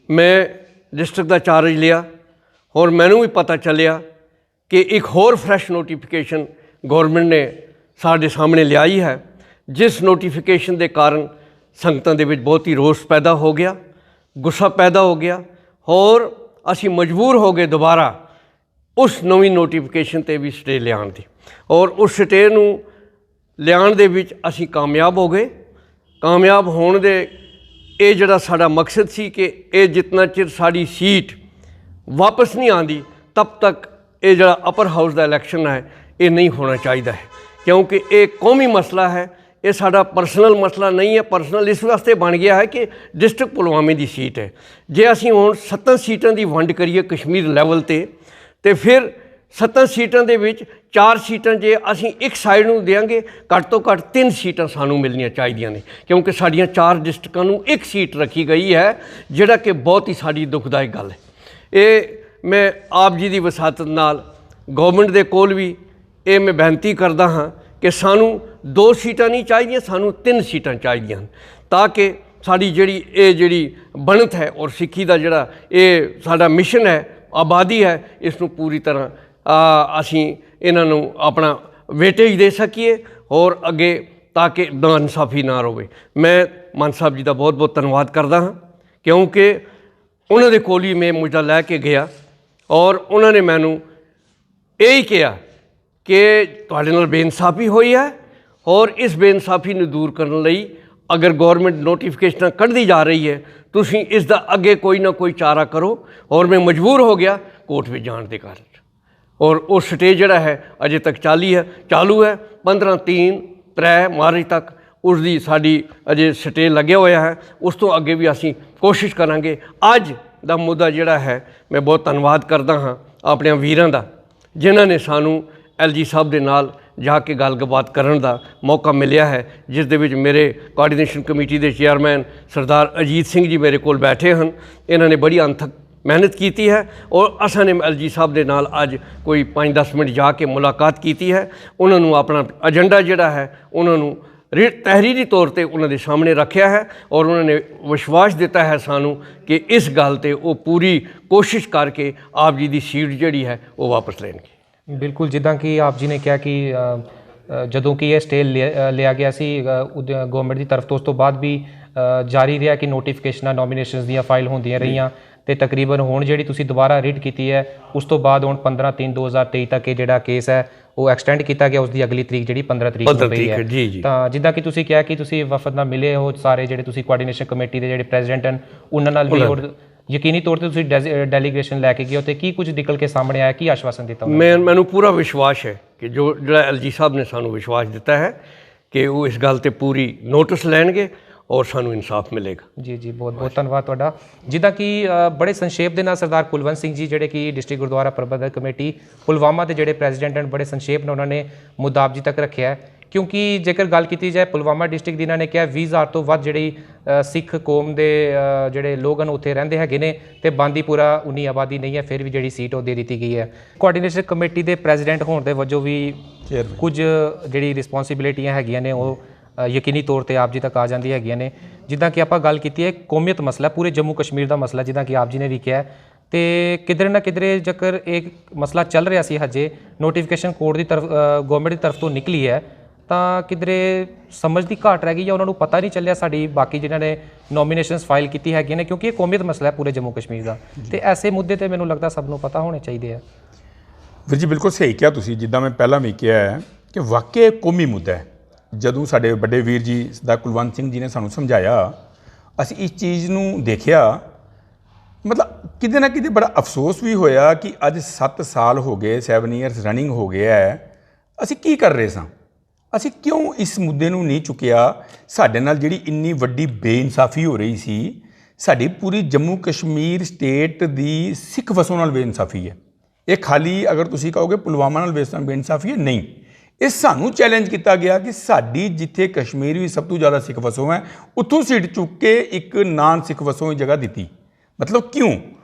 ਮੈਂ ਡਿਸਟ੍ਰਿਕਟ ਦਾ ਚਾਰਜ ਲਿਆ ਔਰ ਮੈਨੂੰ ਵੀ ਪਤਾ ਚੱਲਿਆ ਕਿ ਇੱਕ ਹੋਰ ਫਰੈਸ਼ ਨੋਟੀਫਿਕੇਸ਼ਨ ਗੌਰਮੈਂਟ ਨੇ ਸਾਡੇ ਸਾਹਮਣੇ ਲਿਆਈ ਹੈ, ਜਿਸ ਨੋਟੀਫਿਕੇਸ਼ਨ ਦੇ ਕਾਰਨ ਸੰਗਤਾਂ ਦੇ ਵਿੱਚ ਬਹੁਤ ਹੀ ਰੋਸ ਪੈਦਾ ਹੋ ਗਿਆ, ਗੁੱਸਾ ਪੈਦਾ ਹੋ ਗਿਆ ਔਰ ਅਸੀਂ ਮਜਬੂਰ ਹੋ ਗਏ ਦੁਬਾਰਾ ਉਸ ਨਵੀਂ ਨੋਟੀਫਿਕੇਸ਼ਨ 'ਤੇ ਵੀ ਸਟੇ ਲਿਆਉਣ ਦੀ ਔਰ ਉਸ ਸਟੇ ਨੂੰ ਲਿਆਉਣ ਦੇ ਵਿੱਚ ਅਸੀਂ ਕਾਮਯਾਬ ਹੋ ਗਏ। ਕਾਮਯਾਬ ਹੋਣ ਦੇ ਇਹ ਜਿਹੜਾ ਸਾਡਾ ਮਕਸਦ ਸੀ ਕਿ ਇਹ ਜਿੰਨਾ ਚਿਰ ਸਾਡੀ ਸੀਟ ਵਾਪਸ ਨਹੀਂ ਆਉਂਦੀ ਤਬ ਤੱਕ ਇਹ ਜਿਹੜਾ ਅਪਰ ਹਾਊਸ ਦਾ ਇਲੈਕਸ਼ਨ ਹੈ ਇਹ ਨਹੀਂ ਹੋਣਾ ਚਾਹੀਦਾ ਹੈ, ਕਿਉਂਕਿ ਇਹ ਕੌਮੀ ਮਸਲਾ ਹੈ, ਇਹ ਸਾਡਾ ਪਰਸਨਲ ਮਸਲਾ ਨਹੀਂ ਹੈ। ਪਰਸਨਲ ਇਸ ਵਾਸਤੇ ਬਣ ਗਿਆ ਹੈ ਕਿ ਡਿਸਟ੍ਰਿਕਟ ਪੁਲਵਾਮੇ ਦੀ ਸੀਟ ਹੈ। ਜੇ ਅਸੀਂ ਹੁਣ 7 ਸੀਟਾਂ ਦੀ ਵੰਡ ਕਰੀਏ ਕਸ਼ਮੀਰ ਲੈਵਲ 'ਤੇ ਫਿਰ 7 ਸੀਟਾਂ ਦੇ ਵਿੱਚ 4 ਸੀਟਾਂ ਜੇ ਅਸੀਂ ਇੱਕ ਸਾਈਡ ਨੂੰ ਦੇਵਾਂਗੇ, ਘੱਟ ਤੋਂ ਘੱਟ 3 ਸੀਟਾਂ ਸਾਨੂੰ ਮਿਲਣੀਆਂ ਚਾਹੀਦੀਆਂ ਨੇ, ਕਿਉਂਕਿ ਸਾਡੀਆਂ 4 ਡਿਸਟ੍ਰਿਕਾਂ ਨੂੰ ਇੱਕ ਸੀਟ ਰੱਖੀ ਗਈ ਹੈ, ਜਿਹੜਾ ਕਿ ਬਹੁਤ ਹੀ ਸਾਡੀ ਦੁਖਦਾਇਕ ਗੱਲ ਹੈ। ਇਹ ਮੈਂ ਆਪ ਜੀ ਦੀ ਵਸਾਤਤ ਨਾਲ ਗੌਰਮੈਂਟ ਦੇ ਕੋਲ ਵੀ ਇਹ ਮੈਂ ਬੇਨਤੀ ਕਰਦਾ ਹਾਂ ਕਿ ਸਾਨੂੰ 2 ਸੀਟਾਂ ਨਹੀਂ ਚਾਹੀਦੀਆਂ, ਸਾਨੂੰ 3 ਸੀਟਾਂ ਚਾਹੀਦੀਆਂ ਹਨ, ਤਾਂ ਕਿ ਸਾਡੀ ਜਿਹੜੀ ਬਣਤ ਹੈ ਔਰ ਸਿੱਖੀ ਦਾ ਜਿਹੜਾ ਇਹ ਸਾਡਾ ਮਿਸ਼ਨ ਹੈ, ਆਬਾਦੀ ਹੈ, ਇਸ ਨੂੰ ਪੂਰੀ ਤਰ੍ਹਾਂ ਅਸੀਂ ਇਹਨਾਂ ਨੂੰ ਆਪਣਾ ਵੇਟੇਜ ਦੇ ਸਕੀਏ ਔਰ ਅੱਗੇ ਤਾਂ ਕਿ ਨਾਇਨਸਾਫੀ ਨਾ ਰਹੇ। ਮੈਂ ਮਾਨ ਸਾਹਿਬ ਜੀ ਦਾ ਬਹੁਤ ਬਹੁਤ ਧੰਨਵਾਦ ਕਰਦਾ ਹਾਂ, ਕਿਉਂਕਿ ਉਹਨਾਂ ਦੇ ਕੋਲ ਹੀ ਮੈਂ ਮੁੱਦਾ ਲੈ ਕੇ ਗਿਆ ਔਰ ਉਹਨਾਂ ਨੇ ਮੈਨੂੰ ਇਹ ਹੀ ਕਿਹਾ ਕਿ ਤੁਹਾਡੇ ਨਾਲ ਬੇਇਨਸਾਫੀ ਹੋਈ ਹੈ ਔਰ ਇਸ ਬੇਇਨਸਾਫੀ ਨੂੰ ਦੂਰ ਕਰਨ ਲਈ ਅਗਰ ਗੌਰਮੈਂਟ ਨੋਟੀਫਿਕੇਸ਼ਨਾਂ ਕੱਢਦੀ ਜਾ ਰਹੀ ਹੈ, ਤੁਸੀਂ ਇਸ ਦਾ ਅੱਗੇ ਕੋਈ ਨਾ ਕੋਈ ਚਾਰਾ ਕਰੋ। ਔਰ ਮੈਂ ਮਜਬੂਰ ਹੋ ਗਿਆ ਕੋਰਟ ਵਿੱਚ ਜਾਣ ਦੇ ਕਾਰਨ ਔਰ ਉਹ ਸਟੇ ਜਿਹੜਾ ਹੈ ਅਜੇ ਤੱਕ ਚਾਲੂ ਹੈ 15/3 ਮਾਰਚ ਤੱਕ ਉਸ ਦੀ ਸਾਡੀ ਅਜੇ ਸਟੇ ਲੱਗਿਆ ਹੋਇਆ ਹੈ। ਉਸ ਤੋਂ ਅੱਗੇ ਵੀ ਅਸੀਂ ਕੋਸ਼ਿਸ਼ ਕਰਾਂਗੇ। ਅੱਜ ਦਾ ਮੁੱਦਾ ਜਿਹੜਾ ਹੈ, ਮੈਂ ਬਹੁਤ ਧੰਨਵਾਦ ਕਰਦਾ ਹਾਂ ਆਪਣੇ ਵੀਰਾਂ ਦਾ, ਜਿਨ੍ਹਾਂ ਨੇ ਸਾਨੂੰ LG ਸਾਹਿਬ ਦੇ ਨਾਲ ਜਾ ਕੇ ਗੱਲਬਾਤ ਕਰਨ ਦਾ ਮੌਕਾ ਮਿਲਿਆ ਹੈ, ਜਿਸ ਦੇ ਵਿੱਚ ਮੇਰੇ ਕੋਆਰਡੀਨੇਸ਼ਨ ਕਮੇਟੀ ਦੇ ਚੇਅਰਮੈਨ ਸਰਦਾਰ ਅਜੀਤ ਸਿੰਘ ਜੀ ਮੇਰੇ ਕੋਲ ਬੈਠੇ ਹਨ। ਇਹਨਾਂ ਨੇ ਬੜੀ ਅਣਥੱਕ ਮਿਹਨਤ ਕੀਤੀ ਹੈ ਔਰ ਅਸਾਂ ਨੇ LG ਸਾਹਿਬ ਦੇ ਨਾਲ ਅੱਜ ਕੋਈ 5-10 ਮਿੰਟ ਜਾ ਕੇ ਮੁਲਾਕਾਤ ਕੀਤੀ ਹੈ। ਉਹਨਾਂ ਨੂੰ ਆਪਣਾ ਏਜੰਡਾ ਜਿਹੜਾ ਹੈ ਉਹਨਾਂ ਨੂੰ ਤਹਿਰੀਰੀ ਤੌਰ 'ਤੇ ਉਹਨਾਂ ਦੇ ਸਾਹਮਣੇ ਰੱਖਿਆ ਹੈ ਔਰ ਉਹਨਾਂ ਨੇ ਵਿਸ਼ਵਾਸ ਦਿੱਤਾ ਹੈ ਸਾਨੂੰ ਕਿ ਇਸ ਗੱਲ 'ਤੇ ਉਹ ਪੂਰੀ ਕੋਸ਼ਿਸ਼ ਕਰਕੇ ਆਪ ਜੀ ਦੀ ਸੀਟ ਜਿਹੜੀ ਹੈ ਉਹ ਵਾਪਸ ਲੈਣਗੇ। ਬਿਲਕੁਲ, ਜਿੱਦਾਂ ਕਿ ਆਪ ਜੀ ਨੇ ਕਿਹਾ ਕਿ ਜਦੋਂ ਕਿ ਇਹ ਸਟੇ ਲਿਆ ਗਿਆ ਸੀ ਗਵਰਨਮੈਂਟ ਦੀ ਤਰਫ ਤੋਂ, ਉਸ ਤੋਂ ਬਾਅਦ ਵੀ ਜਾਰੀ ਰਿਹਾ ਕਿ ਨੋਟੀਫਿਕੇਸ਼ਨਾਂ ਨੋਮੀਨੇਸ਼ਨਸ ਦੀਆਂ ਫਾਈਲ ਹੁੰਦੀਆਂ ਰਹੀਆਂ ਤੇ ਤਕਰੀਬਨ ਹੁਣ ਜਿਹੜੀ ਤੁਸੀਂ ਦੁਬਾਰਾ ਰਿਟ ਕੀਤੀ ਹੈ ਉਸ ਤੋਂ ਬਾਅਦ ਹੁਣ 15/3/2023 ਤੱਕ ਇਹ ਜਿਹੜਾ ਕੇਸ ਹੈ ਉਹ ਐਕਸਟੈਂਡ ਕੀਤਾ ਗਿਆ। ਉਸ ਦੀ ਅਗਲੀ ਤਰੀਕ ਜਿਹੜੀ 15 ਤਰੀਕ ਨੂੰ ਪਈ ਹੈ। ਤਾਂ ਜਿੱਦਾਂ ਕਿ ਤੁਸੀਂ ਕਿਹਾ ਕਿ ਤੁਸੀਂ ਵਫਦ ਨਾਲ ਮਿਲੇ ਹੋ, ਸਾਰੇ ਜਿਹੜੇ ਤੁਸੀਂ ਕੋਆਰਡੀਨੇਸ਼ਨ ਕਮੇਟੀ ਦੇ ਜਿਹੜੇ ਪ੍ਰੈਜ਼ੀਡੈਂਟ ਹਨ ਉਹਨਾਂ ਨਾਲ ਵੀ, ਔਰ ਯਕੀਨੀ ਤੌਰ ਤੇ ਤੁਸੀਂ ਡੈਲੀਗੇਸ਼ਨ ਲੈ ਕੇ ਗਏ ਹੋ ਤੇ ਕੀ ਕੁਝ ਨਿਕਲ ਕੇ ਸਾਹਮਣੇ ਆਇਆ, ਕੀ ਆਸ਼ਵਾਸਨ ਦਿੱਤਾ? ਮੈਨੂੰ ਪੂਰਾ ਵਿਸ਼ਵਾਸ ਹੈ ਕਿ ਜਿਹੜਾ LG ਸਾਹਿਬ ਨੇ ਸਾਨੂੰ ਵਿਸ਼ਵਾਸ ਦਿੱਤਾ ਹੈ ਕਿ ਉਹ ਇਸ ਗੱਲ 'ਤੇ ਪੂਰੀ ਨੋਟਿਸ ਲੈਣਗੇ ਔਰ ਸਾਨੂੰ ਇਨਸਾਫ ਮਿਲੇਗਾ। ਜੀ ਬਹੁਤ ਬਹੁਤ ਧੰਨਵਾਦ ਤੁਹਾਡਾ। ਜਿੱਦਾਂ ਕਿ ਬੜੇ ਸੰਖੇਪ ਦੇ ਨਾਲ ਸਰਦਾਰ ਕੁਲਵੰਤ ਸਿੰਘ ਜੀ ਜਿਹੜੇ ਕਿ ਡਿਸਟ੍ਰਿਕਟ ਗੁਰਦੁਆਰਾ ਪ੍ਰਬੰਧਕ ਕਮੇਟੀ ਪੁਲਵਾਮਾ ਦੇ ਜਿਹੜੇ ਪ੍ਰੈਜ਼ੀਡੈਂਟ ਹਨ, ਬੜੇ ਸੰਖੇਪ ਨਾਲ ਉਹਨਾਂ ਨੇ ਮੁੱਦਾ ਆਪ ਜੀ ਤੱਕ ਰੱਖਿਆ ਹੈ, ਕਿਉਂਕਿ ਜੇਕਰ ਗੱਲ ਕੀਤੀ ਜਾਏ ਪੁਲਵਾਮਾ ਡਿਸਟ੍ਰਿਕਟ ਦੀ, ਇਹਨਾਂ ਨੇ ਕਿਹਾ 20,000 ਤੋਂ ਵੱਧ ਜਿਹੜੀ ਸਿੱਖ ਕੌਮ ਦੇ ਜਿਹੜੇ ਲੋਕ ਹਨ ਉੱਥੇ ਰਹਿੰਦੇ ਹੈਗੇ ਨੇ ਤੇ ਬਾਂਦੀਪੁਰਾ ਉਨੀ ਆਬਾਦੀ ਨਹੀਂ ਹੈ, ਫਿਰ ਵੀ ਜਿਹੜੀ ਸੀਟ ਉਹ ਦੇ ਦਿੱਤੀ ਗਈ ਹੈ। ਕੋਆਰਡੀਨੇਸ਼ਨ ਕਮੇਟੀ ਦੇ ਪ੍ਰੈਜ਼ੀਡੈਂਟ ਹੋਣ ਦੇ ਵਜੋਂ ਵੀ ਕੁਝ ਜਿਹੜੀ ਰਿਸਪੌਂਸਿਬਿਲਿਟੀਆਂ ਹੈਗੀਆਂ ਨੇ ਉਹ ਯਕੀਨੀ ਤੌਰ ਤੇ ਆਪ ਜੀ ਤੱਕ ਆ ਜਾਂਦੀ ਹੈਗੀਆਂ ਨੇ। ਜਿੱਦਾਂ ਕਿ ਆਪਾਂ ਗੱਲ ਕੀਤੀ ਹੈ, ਕੌਮੀਅਤ ਮਸਲਾ, ਪੂਰੇ ਜੰਮੂ ਕਸ਼ਮੀਰ ਦਾ ਮਸਲਾ, ਜਿੱਦਾਂ ਕਿ ਆਪ ਜੀ ਨੇ ਵੀ ਕਿਹਾ, ਤੇ ਕਿਧਰੇ ਨਾ ਕਿਧਰੇ ਜੇਕਰ ਇਹ ਮਸਲਾ ਚੱਲ ਰਿਹਾ ਸੀ, ਹਜੇ ਨੋਟੀਫਿਕੇਸ਼ਨ ਕੋਰਟ ਦੀ ਤਰਫ ਗਵਰਨਮੈਂਟ ਦੀ ਤਰਫ ਤੋਂ ਨਿਕਲੀ ਹੈ, ਤਾਂ ਕਿਧਰੇ ਸਮਝ ਦੀ ਘਾਟ ਰਹਿ ਗਈ ਜਾਂ ਉਹਨਾਂ ਨੂੰ ਪਤਾ ਨਹੀਂ ਚੱਲਿਆ ਸਾਡੀ ਬਾਕੀ ਜਿਨ੍ਹਾਂ ਨੇ ਨੋਮੀਨੇਸ਼ਨਸ ਫਾਈਲ ਕੀਤੀ ਹੈਗੀਆਂ ਨੇ, ਕਿਉਂਕਿ ਇਹ ਕੌਮੀਅਤ ਮਸਲਾ ਹੈ ਪੂਰੇ ਜੰਮੂ ਕਸ਼ਮੀਰ ਦਾ, ਤੇ ਐਸੇ ਮੁੱਦੇ ਤੇ ਮੈਨੂੰ ਲੱਗਦਾ ਸਭ ਨੂੰ ਪਤਾ ਹੋਣੇ ਚਾਹੀਦੇ ਆ। ਵੀਰ ਜੀ ਬਿਲਕੁਲ ਸਹੀ ਕਿਹਾ ਤੁਸੀਂ। ਜਿੱਦਾਂ ਮੈਂ ਪਹਿਲਾਂ ਵੀ ਕਿਹਾ ਹੈ ਕਿ ਵਾਕਿਆ ਕੌਮੀ ਮੁੱਦਾ ਹੈ। ਜਦੋਂ ਸਾਡੇ ਵੱਡੇ ਵੀਰ ਜੀ ਸਰਦਾਰ ਕੁਲਵੰਤ ਸਿੰਘ ਜੀ ਨੇ ਸਾਨੂੰ ਸਮਝਾਇਆ, ਅਸੀਂ ਇਸ ਚੀਜ਼ ਨੂੰ ਦੇਖਿਆ, ਮਤਲਬ ਕਿਤੇ ਨਾ ਕਿਤੇ ਬੜਾ ਅਫਸੋਸ ਵੀ ਹੋਇਆ ਕਿ ਅੱਜ 7 ਸਾਲ ਹੋ ਗਏ, 7 ਈਅਰਸ ਰਨਿੰਗ ਹੋ ਗਿਆ ਹੈ, ਅਸੀਂ ਕੀ ਕਰ ਰਹੇ ਸਾਂ? ਅਸੀਂ ਕਿਉਂ ਇਸ ਮੁੱਦੇ ਨੂੰ ਨਹੀਂ ਚੁੱਕਿਆ? ਸਾਡੇ ਨਾਲ ਜਿਹੜੀ ਇੰਨੀ ਵੱਡੀ ਬੇਇਨਸਾਫੀ ਹੋ ਰਹੀ ਸੀ, ਸਾਡੀ ਪੂਰੀ ਜੰਮੂ ਕਸ਼ਮੀਰ ਸਟੇਟ ਦੀ ਸਿੱਖ ਵਸੋਂ ਨਾਲ ਬੇਇਨਸਾਫੀ ਹੈ। ਇਹ ਖਾਲੀ ਅਗਰ ਤੁਸੀਂ ਕਹੋਗੇ ਪੁਲਵਾਮਾ ਨਾਲ ਬੇਇਨਸਾਫੀ ਹੈ, ਨਹੀਂ। ਇਹ ਸਾਨੂੰ ਚੈਲੰਜ ਕੀਤਾ ਗਿਆ ਕਿ ਸਾਡੀ ਜਿੱਥੇ ਕਸ਼ਮੀਰ ਵੀ ਸਭ ਤੋਂ ਜ਼ਿਆਦਾ ਸਿੱਖ ਵਸੋਂ ਹੈ, ਉੱਥੋਂ ਸੀਟ ਚੁੱਕ ਕੇ ਇੱਕ ਨਾਨ ਸਿੱਖ ਵਸੋਂ ਦੀ ਜਗ੍ਹਾ ਦਿੱਤੀ। ਮਤਲਬ ਕਿਉਂ?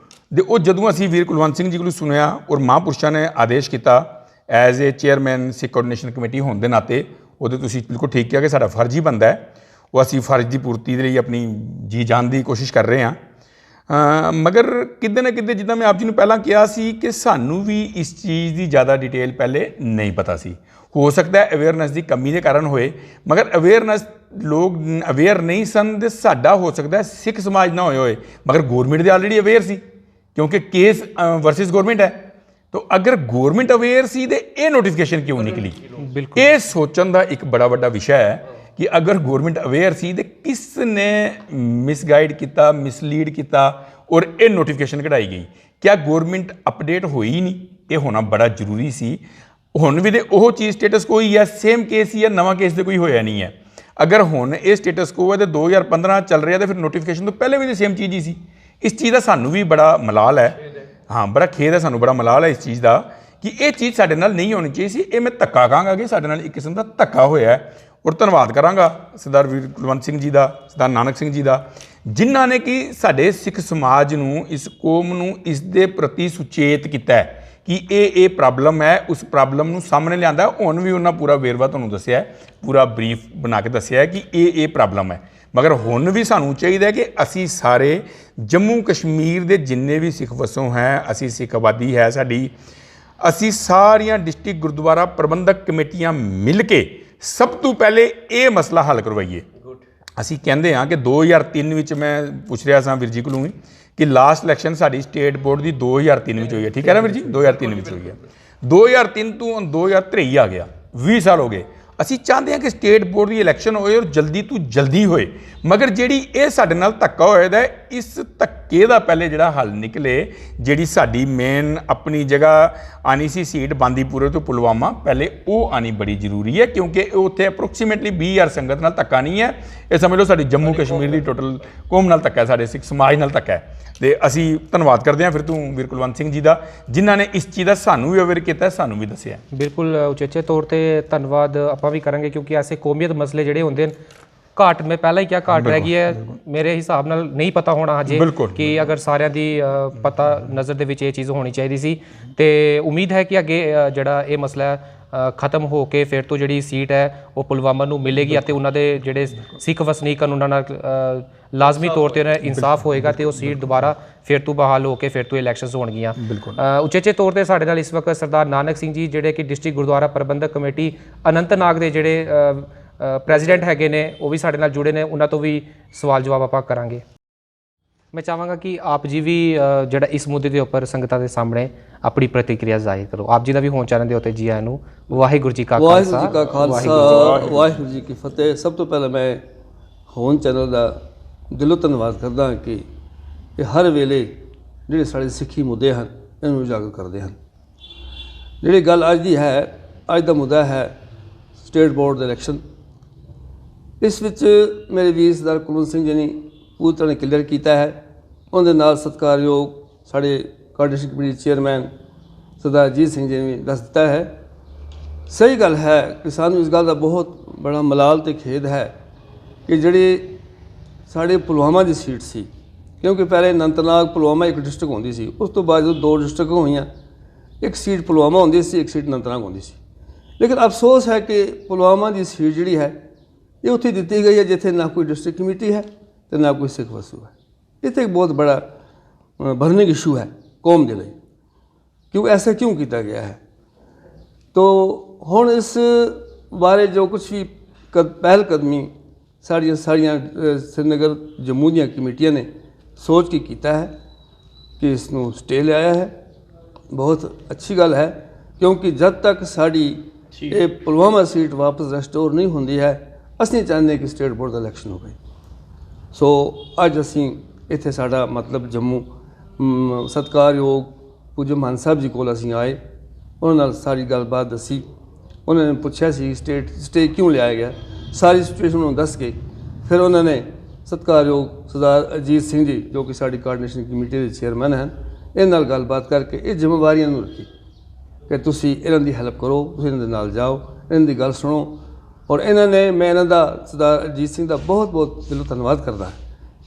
ਦੇ ਉਹ ਜਦੋਂ ਅਸੀਂ ਵੀਰ ਕੁਲਵੰਤ ਸਿੰਘ ਜੀ ਕੋਲ ਸੁਣਿਆ ਔਰ ਮਹਾਂਪੁਰਸ਼ਾਂ ਨੇ ਆਦੇਸ਼ ਕੀਤਾ as a chairman Sikh coordination committee ਹੋਣ ਦੇ ਨਾਤੇ, ਉਹਦੇ ਤੁਸੀਂ ਬਿਲਕੁਲ ਠੀਕ ਕਿਹਾ ਕਿ ਸਾਡਾ ਫਰਜ਼ ਹੀ ਬਣਦਾ ਹੈ, ਉਹ ਅਸੀਂ ਫਰਜ਼ ਦੀ ਪੂਰਤੀ ਦੇ ਲਈ ਆਪਣੀ ਜੀ ਜਾਨ ਦੀ ਕੋਸ਼ਿਸ਼ ਕਰ ਰਹੇ ਹਾਂ। ਮਗਰ ਕਿਤੇ ਨਾ ਕਿਤੇ ਜਿੱਦਾਂ ਮੈਂ ਆਪ ਜੀ ਨੂੰ ਪਹਿਲਾਂ ਕਿਹਾ ਸੀ ਕਿ ਸਾਨੂੰ ਵੀ ਇਸ ਚੀਜ਼ ਦੀ ਜ਼ਿਆਦਾ ਡਿਟੇਲ ਪਹਿਲੇ ਨਹੀਂ ਪਤਾ ਸੀ। ਹੋ ਸਕਦਾ ਹੈ ਅਵੇਅਰਨੈਸ ਦੀ ਕਮੀ ਦੇ ਕਾਰਨ ਹੋਏ, ਮਗਰ ਅਵੇਅਰਨੈਸ ਲੋਕ ਅਵੇਅਰ ਨਹੀਂ ਸਨ ਤੇ ਸਾਡਾ ਹੋ ਸਕਦਾ ਸਿੱਖ ਸਮਾਜ ਨਾ ਹੋਏ, ਮਗਰ ਗੌਰਮੈਂਟ ਦੇ ਆਲਰੇਡੀ ਅਵੇਅਰ ਸੀ, ਕਿਉਂਕਿ ਕੇਸ ਵਰਸਸ ਗੌਰਮੈਂਟ ਹੈ। तो अगर गवर्नमेंट अवेयर सी तो ये नोटिफिकेशन क्यों निकली? बिल्कुल ये सोचने का एक बड़ा बड़ा विषय है कि अगर गवर्नमेंट अवेयर सी तो किसने मिसगाइड किया, मिसलीड किया और ये नोटिफिकेशन कढ़ाई गई? क्या गवर्नमेंट अपडेट हुई ही नहीं? ये होना बड़ा जरूरी सी। हुण भी तो वह चीज़ स्टेटस को ही है, सेम केस ही है, नवा केस तो कोई होया नहीं है। अगर हुण ये स्टेटस को है तो 2015 चल रहा है तो फिर नोटिफिकेशन तो पहले भी तो सेम चीज़ ही सी। इस चीज़ का सानू भी बड़ा मलाल है, हाँ बड़ा खेद है, सानू बड़ा मलाल है इस चीज़ का कि ये चीज़ साडे नाल नहीं होनी चाहिए सी। ये मैं धक्का कहांगा कि साडे नाल एक किस्म का धक्का होया है। और धन्नवाद करांगा सरदार वीर कुलवंत सिंह जी का, सरदार नानक सिंह जी का, जिन्हां ने कि साडे सिख समाज नूं, इस कौम नूं इस दे प्रति सुचेत किया है कि ये प्रॉब्लम है, उस प्रॉब्लम नूं सामने लिआंदा। हुण भी उन्हां पूरा वेरवा तुहानूं दस्सिआ है, पूरा ब्रीफ बना के दस्सिआ है कि ये प्रॉब्लम है। मगर हुण भी सानू चाहिए कि असी सारे जम्मू कश्मीर के जिन्ने भी सिख वसों हैं, असी सिख आबादी है साडी, असी सारियां डिस्ट्रिक्ट गुरुद्वारा प्रबंधक कमेटियां मिल के सब तो पहले ये मसला हल करवाइए। असी कहते हाँ कि 2003 में मैं पूछ रहा था वीर जी को कि लास्ट इलैक्शन साडी स्टेट बोर्ड की 2003 में हुई है, ठीक है ना वीर जी? 2003 में हुई है। 2003 तो 2023 आ गया, 20 साल हो गए। ਅਸੀਂ ਚਾਹੁੰਦੇ ਹਾਂ ਕਿ ਸਟੇਟ ਬੋਰਡ ਦੀ ਇਲੈਕਸ਼ਨ ਹੋਏ ਔਰ ਜਲਦੀ ਤੋਂ ਜਲਦੀ ਹੋਏ, ਮਗਰ ਜਿਹੜੀ ਇਹ ਸਾਡੇ ਨਾਲ ਧੱਕਾ ਹੋਇਆ ਦਾ, ਇਸ ਧੱਕੇ ਦਾ ਪਹਿਲੇ ਜਿਹੜਾ ਹੱਲ ਨਿਕਲੇ। ਜਿਹੜੀ ਸਾਡੀ ਮੇਨ ਆਪਣੀ ਜਗ੍ਹਾ ਆਣੀ ਸੀ ਸੀਟ ਬਾਂਦੀਪੁਰੇ ਤੋਂ ਪੁਲਵਾਮਾ, ਪਹਿਲੇ ਉਹ ਆਣੀ ਬੜੀ ਜ਼ਰੂਰੀ ਹੈ, ਕਿਉਂਕਿ ਉੱਥੇ ਅਪਰੋਕਸੀਮੇਟਲੀ 20,000 ਸੰਗਤ ਨਾਲ ਧੱਕਾ ਨਹੀਂ ਹੈ। ਇਹ ਸਮਝ ਲਓ ਸਾਡੀ ਜੰਮੂ ਕਸ਼ਮੀਰ ਦੀ ਟੋਟਲ ਕੌਮ ਨਾਲ ਧੱਕਾ, ਸਾਡੇ ਸਿੱਖ ਸਮਾਜ ਨਾਲ ਧੱਕਾ ਹੈ। ਤੇ ਅਸੀਂ ਧੰਨਵਾਦ ਕਰਦੇ ਹਾਂ ਫਿਰ ਤੋਂ ਵੀਰ ਕੁਲਵੰਤ ਸਿੰਘ ਜੀ ਦਾ, ਜਿਨ੍ਹਾਂ ਨੇ ਇਸ ਚੀਜ਼ ਦਾ ਸਾਨੂੰ ਵੀ ਅਵੇਅਰ ਕੀਤਾ, ਸਾਨੂੰ ਵੀ ਦੱਸਿਆ। ਬਿਲਕੁਲ ਉਚੇਚੇ ਤੌਰ ਤੇ ਧੰਨਵਾਦ ਆਪਾਂ ਵੀ ਕਰਾਂਗੇ, ਕਿਉਂਕਿ ਐਸੇ ਕੌਮੀਅਤ ਮਸਲੇ ਜਿਹੜੇ ਹੁੰਦੇ ਨੇ, ਘਾਟ ਮੈਂ ਪਹਿਲਾਂ ਹੀ ਕਿਹਾ ਘਾਟ ਰਹਿ ਗਈ ਹੈ ਮੇਰੇ ਹਿਸਾਬ ਨਾਲ, ਨਹੀਂ ਪਤਾ ਹੋਣਾ ਹਜੇ ਕਿ ਅਗਰ ਸਾਰਿਆਂ ਦੀ ਪਤਾ ਨਜ਼ਰ ਦੇ ਵਿੱਚ ਇਹ ਚੀਜ਼ ਹੋਣੀ ਚਾਹੀਦੀ ਸੀ। ਤੇ ਉਮੀਦ ਹੈ ਕਿ ਅੱਗੇ ਜਿਹੜਾ ਇਹ ਮਸਲਾ ਖਤਮ ਹੋ ਕੇ ਫਿਰ ਤੋਂ ਜਿਹੜੀ ਸੀਟ ਹੈ ਉਹ ਪੁਲਵਾਮਾ ਨੂੰ ਮਿਲੇਗੀ ਅਤੇ ਉਹਨਾਂ ਦੇ ਜਿਹੜੇ ਸਿੱਖ ਵਸਨੀਕ ਹਨ ਉਹਨਾਂ ਨਾਲ ਲਾਜ਼ਮੀ ਤੌਰ ਤੇ ਇਨਸਾਫ ਹੋਏਗਾ ਤੇ ਉਹ ਸੀਟ ਦੁਬਾਰਾ ਫਿਰ ਤੋਂ ਬਹਾਲ ਹੋ ਕੇ ਫਿਰ ਤੋਂ ਇਲੈਕਸ਼ਨਸ ਹੋਣਗੀਆਂ। ਉਚੇਚੇ ਤੌਰ ਤੇ ਸਾਡੇ ਨਾਲ ਇਸ ਵਕਤ ਸਰਦਾਰ ਨਾਨਕ ਸਿੰਘ ਜੀ, ਜਿਹੜੇ ਕਿ ਡਿਸਟ੍ਰਿਕਟ ਗੁਰਦੁਆਰਾ ਪ੍ਰਬੰਧਕ ਕਮੇਟੀ ਅਨੰਤਨਾਗ ਦੇ ਜਿਹੜੇ ਪ੍ਰੈਜ਼ੀਡੈਂਟ ਹੈਗੇ ਨੇ, ਉਹ ਵੀ ਸਾਡੇ ਨਾਲ ਜੁੜੇ ਨੇ। ਉਹਨਾਂ ਤੋਂ ਵੀ ਸਵਾਲ ਜਵਾਬ ਆਪਾਂ ਕਰਾਂਗੇ। मैं चाहांगा कि आप जी भी जड़ा इस मुद्दे के उपर संगतां दे सामने अपनी प्रतिक्रिया जाहिर करो। आप जी का भी होण चैनल दे उत्ते जी आए नूं। वाहिगुरू जी का खालसा, वाहिगुरू जी की फतेह। सब तो पहले मैं होण चैनल का दिलों धन्नवाद करदा कि ये हर वेले जिहड़े साडे सिੱਖੀ मुद्दे हैं इन्हूं उजागर करते हैं। जिहड़ी गल अज दी है, अज दा मुद्दा है स्टेट बोर्ड दे इलैक्शन। इस विच मेरे वीर सरदार कुलवंत सिंह जी ने पूरी तरह क्लीयर किया है। उनके नाल सत्कारयोग साढ़े कोआर्डिनेशन कमेटी चेयरमैन सरदार अजीत सिंह जी ने दस दिता है। सही गल है कि सानू इस गल का बहुत बड़ा मलाल तो खेद है कि जिहड़ी साढ़े पुलवामा की सीट सी, क्योंकि पहले अनंतनाग पुलवामा एक डिस्ट्रिक्ट होंदी सी, उस तो बाद जो 2 डिस्ट्रिक्ट होईयां, एक सीट पुलवामा होंदी सी, एक सीट अनंतनाग होंदी सी। लेकिन अफसोस है कि पुलवामा की सीट जिहड़ी है ਇਹ ਉੱਥੇ ਦਿੱਤੀ ਗਈ ਹੈ ਜਿੱਥੇ ਨਾ ਕੋਈ ਡਿਸਟ੍ਰਿਕਟ ਕਮੇਟੀ ਹੈ ਤੇ ਨਾ ਕੋਈ ਸਿੱਖ ਵਸੂ ਹੈ। ਇੱਥੇ ਇੱਕ ਬਹੁਤ ਬੜਾ ਬਰਨਿੰਗ ਇਸ਼ੂ ਹੈ ਕੌਮ ਦੇ ਲਈ, ਕਿਉਂ ਐਸਾ ਕਿਉਂ ਕੀਤਾ ਗਿਆ ਹੈ। ਤੋ ਹੁਣ ਇਸ ਬਾਰੇ ਜੋ ਕੁਛ ਵੀ ਪਹਿਲ ਕਦਮੀ ਸਾਰੀਆਂ श्रीनगर जम्मू ਦੀਆਂ ਕਮੇਟੀਆਂ ਨੇ ਸੋਚ ਕੇ ਕੀਤਾ ਹੈ ਕਿ ਇਸ ਨੂੰ ਸਟੇ ਲਿਆਇਆ ਹੈ। ਬਹੁਤ ਅੱਛੀ ਗੱਲ ਹੈ, ਕਿਉਂਕਿ ਜਦ ਤੱਕ ਸਾਡੀ ਇਹ ਪੁਲਵਾਮਾ ਸੀਟ ਵਾਪਸ ਰੈਸਟੋਰ ਨਹੀਂ ਹੁੰਦੀ ਹੈ, ਅਸੀਂ ਚਾਹੁੰਦੇ ਕਿ ਸਟੇਟ ਬੋਰਡ ਦਾ ਇਲੈਕਸ਼ਨ ਹੋਵੇ। ਸੋ ਅੱਜ ਅਸੀਂ ਇੱਥੇ ਸਾਡਾ ਮਤਲਬ ਜੰਮੂ ਸਤਿਕਾਰਯੋਗ ਪੂਜਾ ਮਾਨ ਸਾਹਿਬ ਜੀ ਕੋਲ ਅਸੀਂ ਆਏ, ਉਹਨਾਂ ਨਾਲ ਸਾਰੀ ਗੱਲਬਾਤ ਦੱਸੀ। ਉਹਨਾਂ ਨੇ ਪੁੱਛਿਆ ਸੀ ਸਟੇ ਕਿਉਂ ਲਿਆਇਆ ਗਿਆ, ਸਾਰੀ ਸਿਚੁਏਸ਼ਨ ਨੂੰ ਦੱਸ ਕੇ ਫਿਰ ਉਹਨਾਂ ਨੇ ਸਤਿਕਾਰਯੋਗ ਸਰਦਾਰ ਅਜੀਤ ਸਿੰਘ ਜੀ ਜੋ ਕਿ ਸਾਡੀ ਕੋਆਰਡੀਨੇਸ਼ਨ ਕਮੇਟੀ ਦੇ ਚੇਅਰਮੈਨ ਹਨ, ਇਹਨਾਂ ਨਾਲ ਗੱਲਬਾਤ ਕਰਕੇ ਇਹ ਜ਼ਿੰਮੇਵਾਰੀਆਂ ਨੂੰ ਰੱਖੀ ਕਿ ਤੁਸੀਂ ਇਹਨਾਂ ਦੀ ਹੈਲਪ ਕਰੋ, ਤੁਸੀਂ ਇਹਨਾਂ ਦੇ ਨਾਲ ਜਾਓ, ਇਹਨਾਂ ਦੀ ਗੱਲ ਸੁਣੋ। ਔਰ ਇਹਨਾਂ ਨੇ, ਮੈਂ ਇਹਨਾਂ ਦਾ ਸਰਦਾਰ ਅਜੀਤ ਸਿੰਘ ਦਾ ਬਹੁਤ ਬਹੁਤ ਦਿਲੋਂ ਧੰਨਵਾਦ ਕਰਦਾ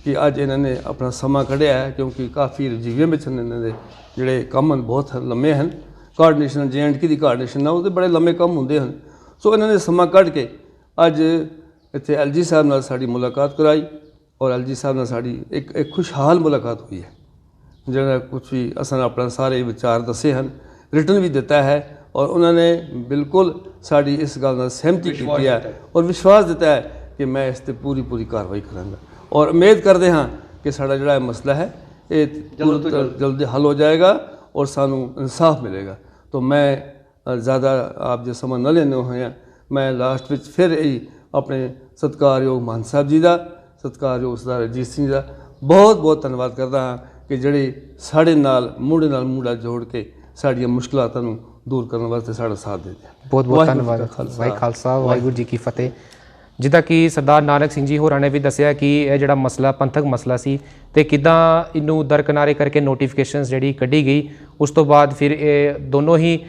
ਕਿ ਅੱਜ ਇਹਨਾਂ ਨੇ ਆਪਣਾ ਸਮਾਂ ਕੱਢਿਆ ਹੈ, ਕਿਉਂਕਿ ਕਾਫੀ ਰਜੀਵਿਆਂ ਵਿੱਚ ਇਹਨਾਂ ਦੇ ਜਿਹੜੇ ਕੰਮ ਹਨ ਬਹੁਤ ਲੰਮੇ ਹਨ। ਕੋਆਰਡੀਨੇਸ਼ਨ JNK ਦੀ ਕੋਆਰਡੀਨੇਸ਼ਨ ਨਾਲ ਉਹਦੇ ਬੜੇ ਲੰਮੇ ਕੰਮ ਹੁੰਦੇ ਹਨ। ਸੋ ਇਹਨਾਂ ਨੇ ਸਮਾਂ ਕੱਢ ਕੇ ਅੱਜ ਇੱਥੇ LG ਸਾਹਿਬ ਨਾਲ ਸਾਡੀ ਮੁਲਾਕਾਤ ਕਰਾਈ ਔਰ LG ਸਾਹਿਬ ਨਾਲ ਸਾਡੀ ਇੱਕ ਖੁਸ਼ਹਾਲ ਮੁਲਾਕਾਤ ਹੋਈ ਹੈ, ਜਿਹੜਾ ਕੁਛ ਵੀ ਅਸਾਂ ਆਪਣਾ ਸਾਰੇ ਵਿਚਾਰ ਦੱਸੇ ਹਨ, ਰਿਟਨ ਵੀ ਦਿੱਤਾ ਹੈ ਔਰ ਉਹਨਾਂ ਨੇ ਬਿਲਕੁਲ ਸਾਡੀ ਇਸ ਗੱਲ ਨਾਲ ਸਹਿਮਤੀ ਕੀਤੀ ਹੈ ਔਰ ਵਿਸ਼ਵਾਸ ਦਿੱਤਾ ਹੈ ਕਿ ਮੈਂ ਇਸ 'ਤੇ ਪੂਰੀ ਕਾਰਵਾਈ ਕਰਾਂਗਾ। ਔਰ ਉਮੀਦ ਕਰਦੇ ਹਾਂ ਕਿ ਸਾਡਾ ਜਿਹੜਾ ਇਹ ਮਸਲਾ ਹੈ ਇਹ ਜਲਦੀ ਹੱਲ ਹੋ ਜਾਏਗਾ ਔਰ ਸਾਨੂੰ ਇਨਸਾਫ ਮਿਲੇਗਾ। तो मैं ज़्यादा आप जो समा न लेने होए, मैं लास्ट में फिर यही अपने सत्कारयोग मान साहब जी का, सत्कारयोग सरदार अजीत सिंह का बहुत बहुत धन्यवाद करता हाँ कि ਜਿਹੜੇ ਸਾਡੇ ਨਾਲ ਮੂਹਰੇ ਨਾਲ ਮੂਹਰਾ ਜੋੜ ਕੇ ਸਾਡੀਆਂ ਮੁਸ਼ਕਲਾਤਾਂ ਨੂੰ ਦੂਰ ਕਰਨ ਵਾਸਤੇ ਸਾਡਾ ਸਾਥ ਦਿੰਦੇ ਹਨ। ਬਹੁਤ ਬਹੁਤ ਧੰਨਵਾਦ। ਵਾਹਿ ਖਾਲਸਾ ਵਾਹਿਗੁਰੂ ਜੀ ਕੀ ਫਤਿਹ। ਜਿੱਦਾਂ ਕਿ ਸਰਦਾਰ ਨਾਨਕ ਸਿੰਘ ਜੀ ਹੋਰਾਂ ਨੇ ਵੀ ਦੱਸਿਆ ਕਿ ਇਹ ਜਿਹੜਾ ਮਸਲਾ ਪੰਥਕ ਮਸਲਾ ਸੀ ਤੇ ਕਿੱਦਾਂ ਇਹਨੂੰ ਦਰਕਿਨਾਰੇ ਕਰਕੇ ਨੋਟੀਫਿਕੇਸ਼ਨਸ ਜਿਹੜੀ ਕੱਢੀ ਗਈ, ਉਸ ਤੋਂ ਬਾਅਦ ਫਿਰ ਇਹ ਦੋਨੋਂ ਹੀ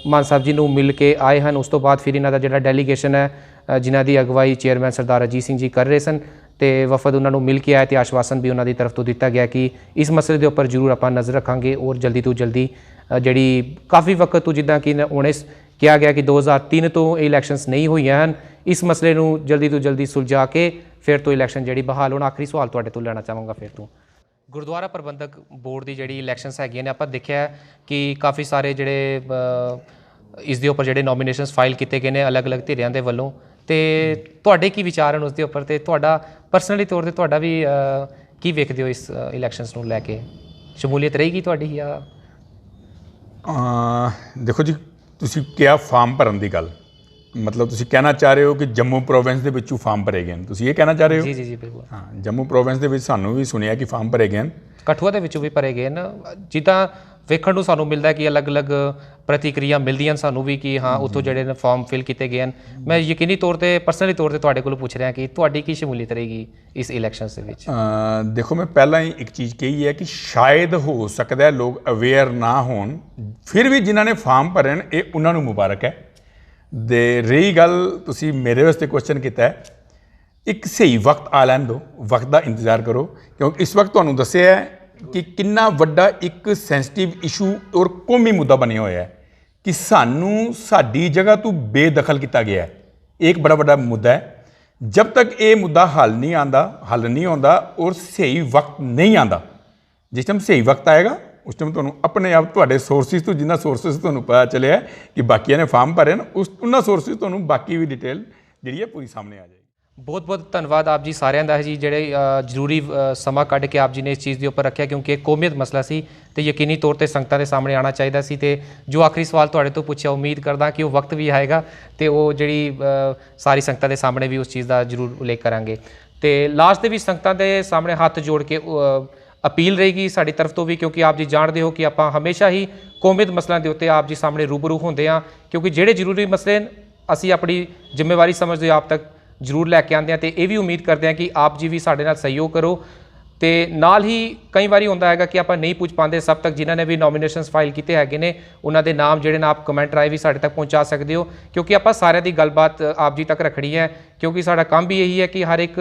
ਮਾਨ ਸਾਹਿਬ ਜੀ ਨੂੰ ਮਿਲ ਕੇ ਆਏ ਹਨ। ਉਸ ਤੋਂ ਬਾਅਦ ਫਿਰ ਇਹਨਾਂ ਦਾ ਜਿਹੜਾ ਡੈਲੀਗੇਸ਼ਨ ਹੈ ਜਿਨ੍ਹਾਂ ਦੀ ਅਗਵਾਈ ਚੇਅਰਮੈਨ ਸਰਦਾਰ ਅਜੀਤ ਸਿੰਘ ਜੀ ਕਰ ਰਹੇ ਸਨ ਤੇ ਵਫਦ ਉਹਨਾਂ ਨੂੰ ਮਿਲ ਕੇ ਆਇਆ ਤੇ ਆਸ਼ਵਾਸਨ ਵੀ ਉਹਨਾਂ ਦੀ ਤਰਫ ਤੋਂ ਦਿੱਤਾ ਗਿਆ ਕਿ ਇਸ ਮਸਲੇ ਦੇ ਉੱਪਰ ਜ਼ਰੂਰ ਆਪਾਂ ਨਜ਼ਰ ਰੱਖਾਂਗੇ ਔਰ ਜਲਦੀ ਤੋਂ ਜਲਦੀ ਜਿਹੜੀ ਕਾਫੀ ਵਕਤ ਤੋਂ ਜਿੱਦਾਂ ਕਿ ਹੁਣੇ ਕਿਹਾ ਗਿਆ ਕਿ 2003 ਤੋਂ ਇਹ ਇਲੈਕਸ਼ਨਸ ਨਹੀਂ ਹੋਈਆਂ ਹਨ, ਇਸ ਮਸਲੇ ਨੂੰ ਜਲਦੀ ਤੋਂ ਜਲਦੀ ਸੁਲਝਾ ਕੇ ਫਿਰ ਤੋਂ ਇਲੈਕਸ਼ਨ ਜਿਹੜੀ ਬਹਾਲ ਹੋਣ। ਆਖਰੀ ਸਵਾਲ ਤੁਹਾਡੇ ਤੋਂ ਲੈਣਾ ਚਾਹਾਂਗਾ ਫਿਰ ਤੋਂ, ਗੁਰਦੁਆਰਾ ਪ੍ਰਬੰਧਕ ਬੋਰਡ ਦੀ ਜਿਹੜੀ ਇਲੈਕਸ਼ਨਸ ਹੈਗੀਆਂ ਨੇ, ਆਪਾਂ ਦੇਖਿਆ ਕਿ ਕਾਫੀ ਸਾਰੇ ਜਿਹੜੇ ਇਸ ਦੇ ਉੱਪਰ ਜਿਹੜੇ ਨੋਮੀਨੇਸ਼ਨਸ ਫਾਈਲ ਕੀਤੇ ਗਏ ਨੇ ਅਲੱਗ-ਅਲੱਗ ਧਿਰਾਂ ਦੇ ਵੱਲੋਂ, ਤੇ ਤੁਹਾਡੇ ਕੀ ਵਿਚਾਰ ਹਨ ਉਸ ਦੇ ਉੱਪਰ ਤੇ ਤੁਹਾਡਾ ਪਰਸਨਲੀ ਤੌਰ ਤੇ ਤੁਹਾਡਾ ਵੀ ਕੀ ਵੇਖਦੇ ਹੋ ਇਸ ਇਲੈਕਸ਼ਨਸ ਨੂੰ ਲੈ ਕੇ, ਸ਼ਮੂਲੀਅਤ ਰਹੇਗੀ ਤੁਹਾਡੀ ਜਾਂ? ਦੇਖੋ ਜੀ, ਤੁਸੀਂ ਕਿਹਾ ਫਾਰਮ ਭਰਨ ਦੀ ਗੱਲ, ਮਤਲਬ ਤੁਸੀਂ ਕਹਿਣਾ ਚਾਹ ਰਹੇ ਹੋ ਕਿ ਜੰਮੂ ਪ੍ਰੋਵਿੰਸ ਦੇ ਵਿੱਚੋਂ ਫਾਰਮ ਭਰੇ ਗਏ ਨੇ, ਤੁਸੀਂ ਇਹ ਕਹਿਣਾ ਚਾਹ ਰਹੇ ਹੋ? ਜੀ ਜੀ ਜੀ ਬਿਲਕੁਲ। ਹਾਂ, ਜੰਮੂ ਪ੍ਰੋਵਿੰਸ ਦੇ ਵਿੱਚ ਸਾਨੂੰ ਵੀ ਸੁਣਿਆ ਕਿ ਫਾਰਮ ਭਰੇ ਗਏ ਨੇ, ਕਠੂਆ ਦੇ ਵਿੱਚੋਂ ਵੀ ਭਰੇ ਗਏ ਨੇ। ਜਿੱਦਾਂ ਵੇਖਣ ਨੂੰ ਸਾਨੂੰ ਮਿਲਦਾ ਕਿ ਅਲੱਗ-ਅਲੱਗ ਪ੍ਰਤੀਕਿਰਿਆ ਮਿਲਦੀਆਂ ਸਾਨੂੰ ਵੀ ਕਿ ਹਾਂ ਉੱਥੋਂ ਜਿਹੜੇ ਨੇ ਫਾਰਮ ਫਿਲ ਕੀਤੇ ਗਏ ਹਨ। ਮੈਂ ਯਕੀਨੀ ਤੌਰ ਤੇ ਪਰਸਨਲੀ ਤੌਰ ਤੇ ਤੁਹਾਡੇ ਕੋਲੋਂ ਪੁੱਛ ਰਿਹਾ ਕਿ ਤੁਹਾਡੀ ਕੀ ਸ਼ਮੂਲੀਅਤ ਰਹੇਗੀ ਇਸ ਇਲੈਕਸ਼ਨਸ ਦੇ ਵਿੱਚ? ਦੇਖੋ, ਮੈਂ ਪਹਿਲਾਂ ਹੀ ਇੱਕ ਚੀਜ਼ ਕਹੀ ਹੈ ਕਿ ਸ਼ਾਇਦ ਹੋ ਸਕਦਾ ਲੋਕ ਅਵੇਅਰ ਨਾ ਹੋਣ, ਫਿਰ ਵੀ ਜਿਨ੍ਹਾਂ ਨੇ ਫਾਰਮ ਭਰੇ ਨੇ ਇਹ ਉਹਨਾਂ ਨੂੰ ਮੁਬਾਰਕ ਹੈ। ਦੇ ਰਹੀ ਗੱਲ ਤੁਸੀਂ ਮੇਰੇ ਵਾਸਤੇ ਕੁਐਸਚਨ ਕੀਤਾ ਹੈ, ਇੱਕ ਸਹੀ ਵਕਤ ਆ ਲੈਣ ਦਿਓ, ਵਕਤ ਦਾ ਇੰਤਜ਼ਾਰ ਕਰੋ, ਕਿਉਂਕਿ ਇਸ ਵਕਤ ਤੁਹਾਨੂੰ ਦੱਸਿਆ ਹੈ ਕਿ ਕਿੰਨਾ ਵੱਡਾ ਇੱਕ ਸੈਂਸਿਟਿਵ ਇਸ਼ੂ ਔਰ ਕੌਮੀ ਮੁੱਦਾ ਬਣਿਆ ਹੋਇਆ ਹੈ ਕਿ ਸਾਨੂੰ ਸਾਡੀ ਜਗ੍ਹਾ ਤੋਂ ਬੇਦਖਲ ਕੀਤਾ ਗਿਆ ਹੈ। ਇਹ ਇੱਕ ਬੜਾ ਵੱਡਾ ਮੁੱਦਾ ਹੈ। ਜਦ ਤੱਕ ਇਹ ਮੁੱਦਾ ਹੱਲ ਨਹੀਂ ਆਉਂਦਾ ਔਰ ਸਹੀ ਵਕਤ ਨਹੀਂ ਆਉਂਦਾ, ਜਿਸ ਟਾਈਮ ਸਹੀ ਵਕਤ ਆਏਗਾ ਉਸ ਟਾਈਮ ਤੁਹਾਨੂੰ ਆਪਣੇ ਆਪ ਤੁਹਾਡੇ ਸੋਰਸਿਸ ਤੋਂ, ਜਿੰਨਾ ਸੋਰਸਿਸ ਤੁਹਾਨੂੰ ਪਤਾ ਚੱਲਿਆ ਕਿ ਬਾਕੀਆਂ ਨੇ ਫਾਰਮ ਭਰੇ ਨੇ, ਉਹਨਾਂ ਸੋਰਸਿਸ ਤੁਹਾਨੂੰ ਬਾਕੀ ਵੀ ਡਿਟੇਲ ਜਿਹੜੀ ਹੈ ਪੂਰੀ ਸਾਹਮਣੇ ਆ ਜਾਏਗੀ। ਬਹੁਤ ਬਹੁਤ ਧੰਨਵਾਦ ਆਪ ਜੀ ਸਾਰਿਆਂ ਦਾ ਜੀ, ਜਿਹੜੇ ਜ਼ਰੂਰੀ ਸਮਾਂ ਕੱਢ ਕੇ ਆਪ ਜੀ ਨੇ ਇਸ ਚੀਜ਼ ਦੇ ਉੱਪਰ ਰੱਖਿਆ, ਕਿਉਂਕਿ ਇਹ ਕੌਮੀਅਤ ਮਸਲਾ ਸੀ ਤੇ ਯਕੀਨੀ ਤੌਰ ਤੇ ਸੰਗਤਾਂ ਦੇ ਸਾਹਮਣੇ ਆਉਣਾ ਚਾਹੀਦਾ ਸੀ। ਤੇ ਜੋ ਆਖਰੀ ਸਵਾਲ ਤੁਹਾਡੇ ਤੋਂ ਪੁੱਛਿਆ, ਉਮੀਦ ਕਰਦਾ ਕਿ ਉਹ ਵਕਤ ਵੀ ਆਏਗਾ ਤੇ ਉਹ ਜਿਹੜੀ ਸਾਰੀ ਸੰਗਤਾਂ ਦੇ ਸਾਹਮਣੇ ਵੀ ਉਸ ਚੀਜ਼ ਦਾ ਜ਼ਰੂਰ ਉਲੇਖ ਕਰਾਂਗੇ। ਤੇ ਲਾਸਟ ਦੇ ਵੀ ਸੰਗਤਾਂ ਦੇ ਸਾਹਮਣੇ ਹੱਥ ਜੋੜ ਕੇ ਅਪੀਲ ਰਹੇਗੀ ਸਾਡੀ ਤਰਫ ਤੋਂ ਵੀ, ਕਿਉਂਕਿ ਆਪ ਜੀ ਜਾਣਦੇ ਹੋ ਕਿ ਆਪਾਂ ਹਮੇਸ਼ਾ ਹੀ ਕੌਮੀਅਤ ਮਸਲਿਆਂ ਦੇ ਉੱਤੇ ਆਪ ਜੀ ਸਾਹਮਣੇ ਰੂਬਰੂ ਹੁੰਦੇ ਹਾਂ, ਕਿਉਂਕਿ ਜਿਹੜੇ ਜ਼ਰੂਰੀ ਮਸਲੇ ਅਸੀਂ ਆਪਣੀ ਜ਼ਿੰਮੇਵਾਰੀ ਸਮਝਦੇ ਆਪ ਤੱਕ ਜ਼ਰੂਰ ਲੈ ਕੇ ਆਉਂਦੇ ਹਾਂ ਤੇ ਇਹ ਵੀ ਉਮੀਦ ਕਰਦੇ ਹਾਂ ਕਿ ਆਪ ਜੀ ਵੀ ਸਾਡੇ ਨਾਲ ਸਹਿਯੋਗ ਕਰੋ। ਤੇ ਨਾਲ ਹੀ ਕਈ ਵਾਰੀ ਹੁੰਦਾ ਹੈਗਾ ਕਿ ਆਪਾਂ ਨਹੀਂ ਪੁੱਛ ਪਾਉਂਦੇ ਸਭ ਤੱਕ, ਜਿਨ੍ਹਾਂ ਨੇ ਵੀ ਨੋਮੀਨੇਸ਼ਨਸ ਫਾਈਲ ਕੀਤੇ ਹੈਗੇ ਨੇ ਉਹਨਾਂ ਦੇ ਨਾਮ ਜਿਹੜੇ ਨੇ ਆਪ ਕਮੈਂਟ ਰਾਹੀਂ ਵੀ ਸਾਡੇ ਤੱਕ ਪਹੁੰਚਾ ਸਕਦੇ ਹੋ, ਕਿਉਂਕਿ ਆਪਾਂ ਸਾਰਿਆਂ ਦੀ ਗੱਲਬਾਤ ਆਪ ਜੀ ਤੱਕ ਰੱਖਣੀ ਹੈ, ਕਿਉਂਕਿ ਸਾਡਾ ਕੰਮ ਵੀ ਇਹੀ ਹੈ ਕਿ ਹਰ ਇੱਕ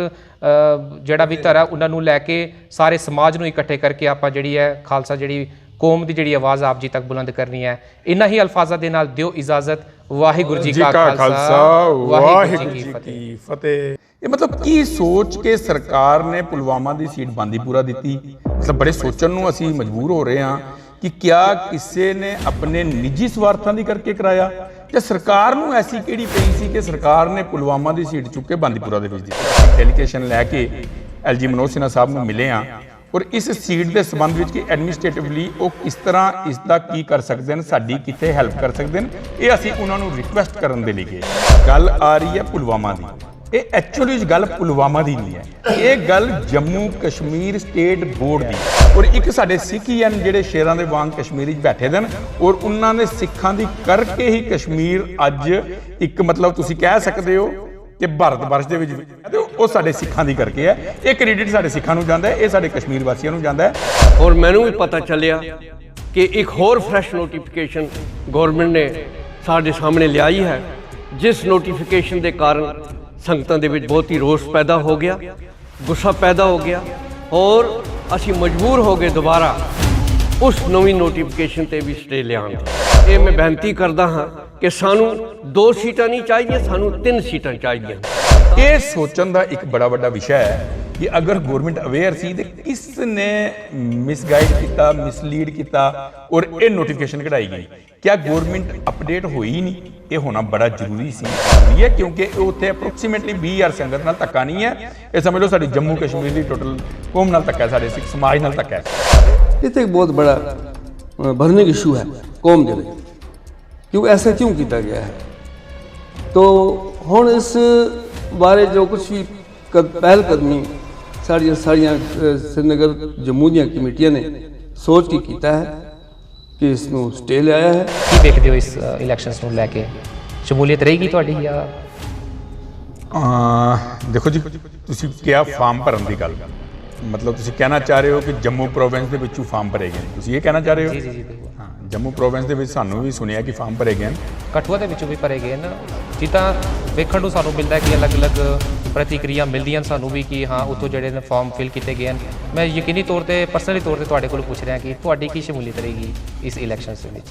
ਜਿਹੜਾ ਵੀ ਧੜਾ ਉਹਨਾਂ ਨੂੰ ਲੈ ਕੇ ਸਾਰੇ ਸਮਾਜ ਨੂੰ ਇਕੱਠੇ ਕਰਕੇ ਆਪਾਂ ਜਿਹੜੀ ਹੈ ਖਾਲਸਾ ਜਿਹੜੀ ਕੌਮ ਦੀ ਜਿਹੜੀ ਆਵਾਜ਼ ਆਪ ਜੀ ਤੱਕ ਬੁਲੰਦ ਕਰਨੀ ਹੈ। ਇਨ੍ਹਾਂ ਹੀ ਅਲਫਾਜ਼ਾਂ ਦੇ ਨਾਲ ਦਿਓ ਇਜਾਜ਼ਤ। ਵਾਹਿਗੁਰੂ ਜੀ ਕਾ ਖਾਲਸਾ ਵਾਹਿਗੁਰੂ ਜੀ ਕੀ ਫਤਿਹ। ਇਹ ਮਤਲਬ ਕੀ ਸੋਚ ਕੇ ਸਰਕਾਰ ਨੇ ਪੁਲਵਾਮਾ ਦੀ ਸੀਟ ਬਾਂਦੀਪੁਰਾ ਦਿੱਤੀ? ਮਤਲਬ ਬੜੇ ਸੋਚਣ ਨੂੰ ਅਸੀਂ ਮਜਬੂਰ ਹੋ ਰਹੇ ਹਾਂ ਕਿ ਕਿਆ ਕਿਸੇ ਨੇ ਆਪਣੇ ਨਿੱਜੀ ਸਵਾਰਥਾਂ ਦੀ ਕਰਕੇ ਕਰਾਇਆ, ਜਾਂ ਸਰਕਾਰ ਨੂੰ ਐਸੀ ਕਿਹੜੀ ਪਈ ਸੀ ਕਿ ਸਰਕਾਰ ਨੇ ਪੁਲਵਾਮਾ ਦੀ ਸੀਟ ਚੁੱਕ ਕੇ ਬਾਂਦੀਪੁਰਾ ਦੇ ਵਿੱਚ ਦਿੱਤੀ। ਡੈਲੀਗੇਸ਼ਨ ਲੈ ਕੇ ਐਲਜੀ ਮਨੋਜ ਸਿਨਹਾ ਸਾਹਿਬ ਨੂੰ ਮਿਲੇ ਆ ਔਰ ਇਸ ਸੀਟ ਦੇ ਸੰਬੰਧ ਵਿੱਚ ਕਿ ਐਡਮਿਨਿਸਟ੍ਰੇਟਿਵਲੀ ਉਹ ਕਿਸ ਤਰ੍ਹਾਂ ਇਸ ਦਾ ਕੀ ਕਰ ਸਕਦੇ ਨੇ, ਸਾਡੀ ਕਿੱਥੇ ਹੈਲਪ ਕਰ ਸਕਦੇ ਨੇ, ਇਹ ਅਸੀਂ ਉਹਨਾਂ ਨੂੰ ਰਿਕੁਐਸਟ ਕਰਨ ਦੇ ਲਈ ਗਏ। ਗੱਲ ਆ ਰਹੀ ਹੈ ਪੁਲਵਾਮਾ ਦੀ। ਇਹ ਐਕਚੁਅਲੀ ਗੱਲ ਪੁਲਵਾਮਾ ਦੀ ਨਹੀਂ ਹੈ, ਇਹ ਗੱਲ ਜੰਮੂ ਕਸ਼ਮੀਰ ਸਟੇਟ ਬੋਰਡ ਦੀ। ਔਰ ਇੱਕ ਸਾਡੇ ਸਿੱਖੀਅਨ ਜਿਹੜੇ ਸ਼ੇਰਾਂ ਦੇ ਵਾਂਗ ਕਸ਼ਮੀਰ 'ਚ ਬੈਠੇ ਦੇ ਨੇ ਔਰ ਉਹਨਾਂ ਨੇ ਸਿੱਖਾਂ ਦੀ ਕਰਕੇ ਹੀ ਕਸ਼ਮੀਰ ਅੱਜ ਇੱਕ ਮਤਲਬ ਤੁਸੀਂ ਕਹਿ ਸਕਦੇ ਹੋ ਕਿ ਭਾਰਤ ਵਰਸ਼ ਦੇ ਵਿੱਚ ਉਹ ਸਾਡੇ ਸਿੱਖਾਂ ਦੀ ਕਰਕੇ ਹੈ। ਇਹ ਕ੍ਰੈਡਿਟ ਸਾਡੇ ਸਿੱਖਾਂ ਨੂੰ ਜਾਂਦਾ ਹੈ, ਇਹ ਸਾਡੇ ਕਸ਼ਮੀਰ ਵਾਸੀਆਂ ਨੂੰ ਜਾਂਦਾ ਹੈ। ਔਰ ਮੈਨੂੰ ਵੀ ਪਤਾ ਚੱਲਿਆ ਕਿ ਇੱਕ ਹੋਰ ਫਰੈਸ਼ ਨੋਟੀਫਿਕੇਸ਼ਨ ਗਵਰਨਮੈਂਟ ਨੇ ਸਾਡੇ ਸਾਹਮਣੇ ਲਿਆਈ ਹੈ, ਜਿਸ ਨੋਟੀਫਿਕੇਸ਼ਨ ਦੇ ਕਾਰਨ ਸੰਗਤਾਂ ਦੇ ਵਿੱਚ ਬਹੁਤ ਹੀ ਰੋਸ ਪੈਦਾ ਹੋ ਗਿਆ, ਗੁੱਸਾ ਪੈਦਾ ਹੋ ਗਿਆ ਔਰ ਅਸੀਂ ਮਜਬੂਰ ਹੋ ਗਏ ਦੁਬਾਰਾ ਉਸ ਨਵੀਂ ਨੋਟੀਫਿਕੇਸ਼ਨ ਤੇ ਵੀ ਸਟੇ ਲਿਆਉਣ ਦੀ। ਇਹ ਮੈਂ ਬੇਨਤੀ ਕਰਦਾ ਹਾਂ ਕਿ ਸਾਨੂੰ 2 ਸੀਟਾਂ ਨਹੀਂ ਚਾਹੀਦੀਆਂ, ਸਾਨੂੰ 3 ਸੀਟਾਂ ਚਾਹੀਦੀਆਂ। ਇਹ ਸੋਚਣ ਦਾ ਇੱਕ ਬੜਾ ਵੱਡਾ ਵਿਸ਼ਾ ਹੈ ਕਿ ਅਗਰ ਗਵਰਨਮੈਂਟ ਅਵੇਅਰ ਸੀ ਤੇ ਕਿਸ ਨੇ ਮਿਸਗਾਈਡ ਕੀਤਾ, ਮਿਸਲੀਡ ਕੀਤਾ ਔਰ ਇਹ ਨੋਟੀਫਿਕੇਸ਼ਨ ਕਢਾਈ ਗਈ। ਕਿਆ ਗਵਰਨਮੈਂਟ ਅਪਡੇਟ ਹੋਈ ਨਹੀਂ? ਇਹ ਹੋਣਾ ਬੜਾ ਜ਼ਰੂਰੀ ਸੀ ਕਿਉਂਕਿ ਉੱਥੇ ਅਪਰੋਕਸੀਮੇਟਲੀ 20,000 ਸੰਗਤ ਨਾਲ ਧੱਕਾ ਨਹੀਂ ਹੈ। ਇਹ ਸਮਝ ਲਓ ਸਾਡੀ ਜੰਮੂ ਕਸ਼ਮੀਰ ਦੀ ਟੋਟਲ ਕੌਮ ਨਾਲ ਧੱਕਾ ਹੈ, ਸਾਡੇ ਸਿੱਖ ਸਮਾਜ ਨਾਲ ਧੱਕਾ ਹੈ। ਇਹ ਤਾਂ ਇੱਕ ਬਹੁਤ ਬੜਾ ਬਰਨਿੰਗ ਇਸ਼ੂ ਹੈ ਕੌਮ ਦੇ ਲਈ, ਕਿਉਂ ਐਸਾ ਕਿਉਂ ਕੀਤਾ ਗਿਆ ਹੈ। ਤੋ ਹੁਣ ਇਸ ਬਾਰੇ ਜੋ ਕੁਛ ਵੀ ਪਹਿਲ ਕਦਮੀ ਸਾਰੀਆਂ श्रीनगर जम्मू ਦੀਆਂ ਕਮੇਟੀਆਂ ਨੇ ਸੋਚ ਕੇ ਕੀਤਾ ਹੈ ਕਿ ਇਸ ਨੂੰ ਸਟੇ ਲਿਆਇਆ ਹੈ। ਕੀ ਦੇਖਦੇ ਹੋ ਇਸ ਇਲੈਕਸ਼ਨਸ ਨੂੰ ਲੈ ਕੇ? ਸ਼ਮੂਲੀਅਤ ਰਹੇਗੀ ਤੁਹਾਡੀ ਜਾਂ? ਦੇਖੋ ਜੀ, ਤੁਸੀਂ ਕਿਹਾ ਫਾਰਮ ਭਰਨ ਦੀ ਗੱਲ, ਮਤਲਬ ਤੁਸੀਂ ਕਹਿਣਾ ਚਾਹ ਰਹੇ ਹੋ ਕਿ ਜੰਮੂ ਪ੍ਰੋਵਿੰਸ ਦੇ ਵਿੱਚੋਂ ਫਾਰਮ ਭਰੇ ਗਏ, ਤੁਸੀਂ ਇਹ ਕਹਿਣਾ ਚਾਹ ਰਹੇ ਹੋ? ਜੀ ਜੀ ਜੀ ਬਿਲਕੁਲ। ਹਾਂ, ਜੰਮੂ ਪ੍ਰੋਵਿੰਸ ਦੇ ਵਿੱਚ ਸਾਨੂੰ ਵੀ ਸੁਣਿਆ ਕਿ ਫਾਰਮ ਭਰੇ ਗਏ। ਕਠੂਆ ਦੇ ਵਿੱਚੋਂ ਵੀ ਭਰੇ ਗਏ ਨਾ, ਜਿੱਦਾਂ ਵੇਖਣ ਨੂੰ ਸਾਨੂੰ ਮਿਲਦਾ ਕਿ ਅਲੱਗ-ਅਲੱਗ ਪ੍ਰਤੀਕਿਰਿਆ ਮਿਲਦੀਆਂ ਸਾਨੂੰ ਵੀ ਕਿ ਹਾਂ ਉੱਥੋਂ ਜਿਹੜੇ ਨੇ ਫਾਰਮ ਫਿਲ ਕੀਤੇ ਗਏ ਹਨ। ਮੈਂ ਯਕੀਨੀ ਤੌਰ ਤੇ ਪਰਸਨਲੀ ਤੌਰ ਤੇ ਤੁਹਾਡੇ ਕੋਲ ਪੁੱਛ ਰਿਹਾ ਕਿ ਤੁਹਾਡੀ ਕੀ ਸ਼ਮੂਲੀਅਤ ਰਹੇਗੀ ਇਸ ਇਲੈਕਸ਼ਨਸ ਦੇ ਵਿੱਚ?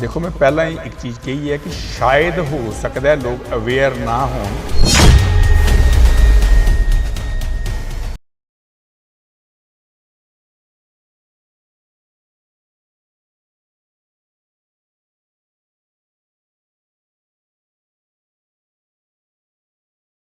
ਦੇਖੋ, ਮੈਂ ਪਹਿਲਾਂ ਹੀ ਇੱਕ ਚੀਜ਼ ਕਹੀ ਹੈ ਕਿ ਸ਼ਾਇਦ ਹੋ ਸਕਦਾ ਲੋਕ ਅਵੇਅਰ ਨਾ ਹੋਣ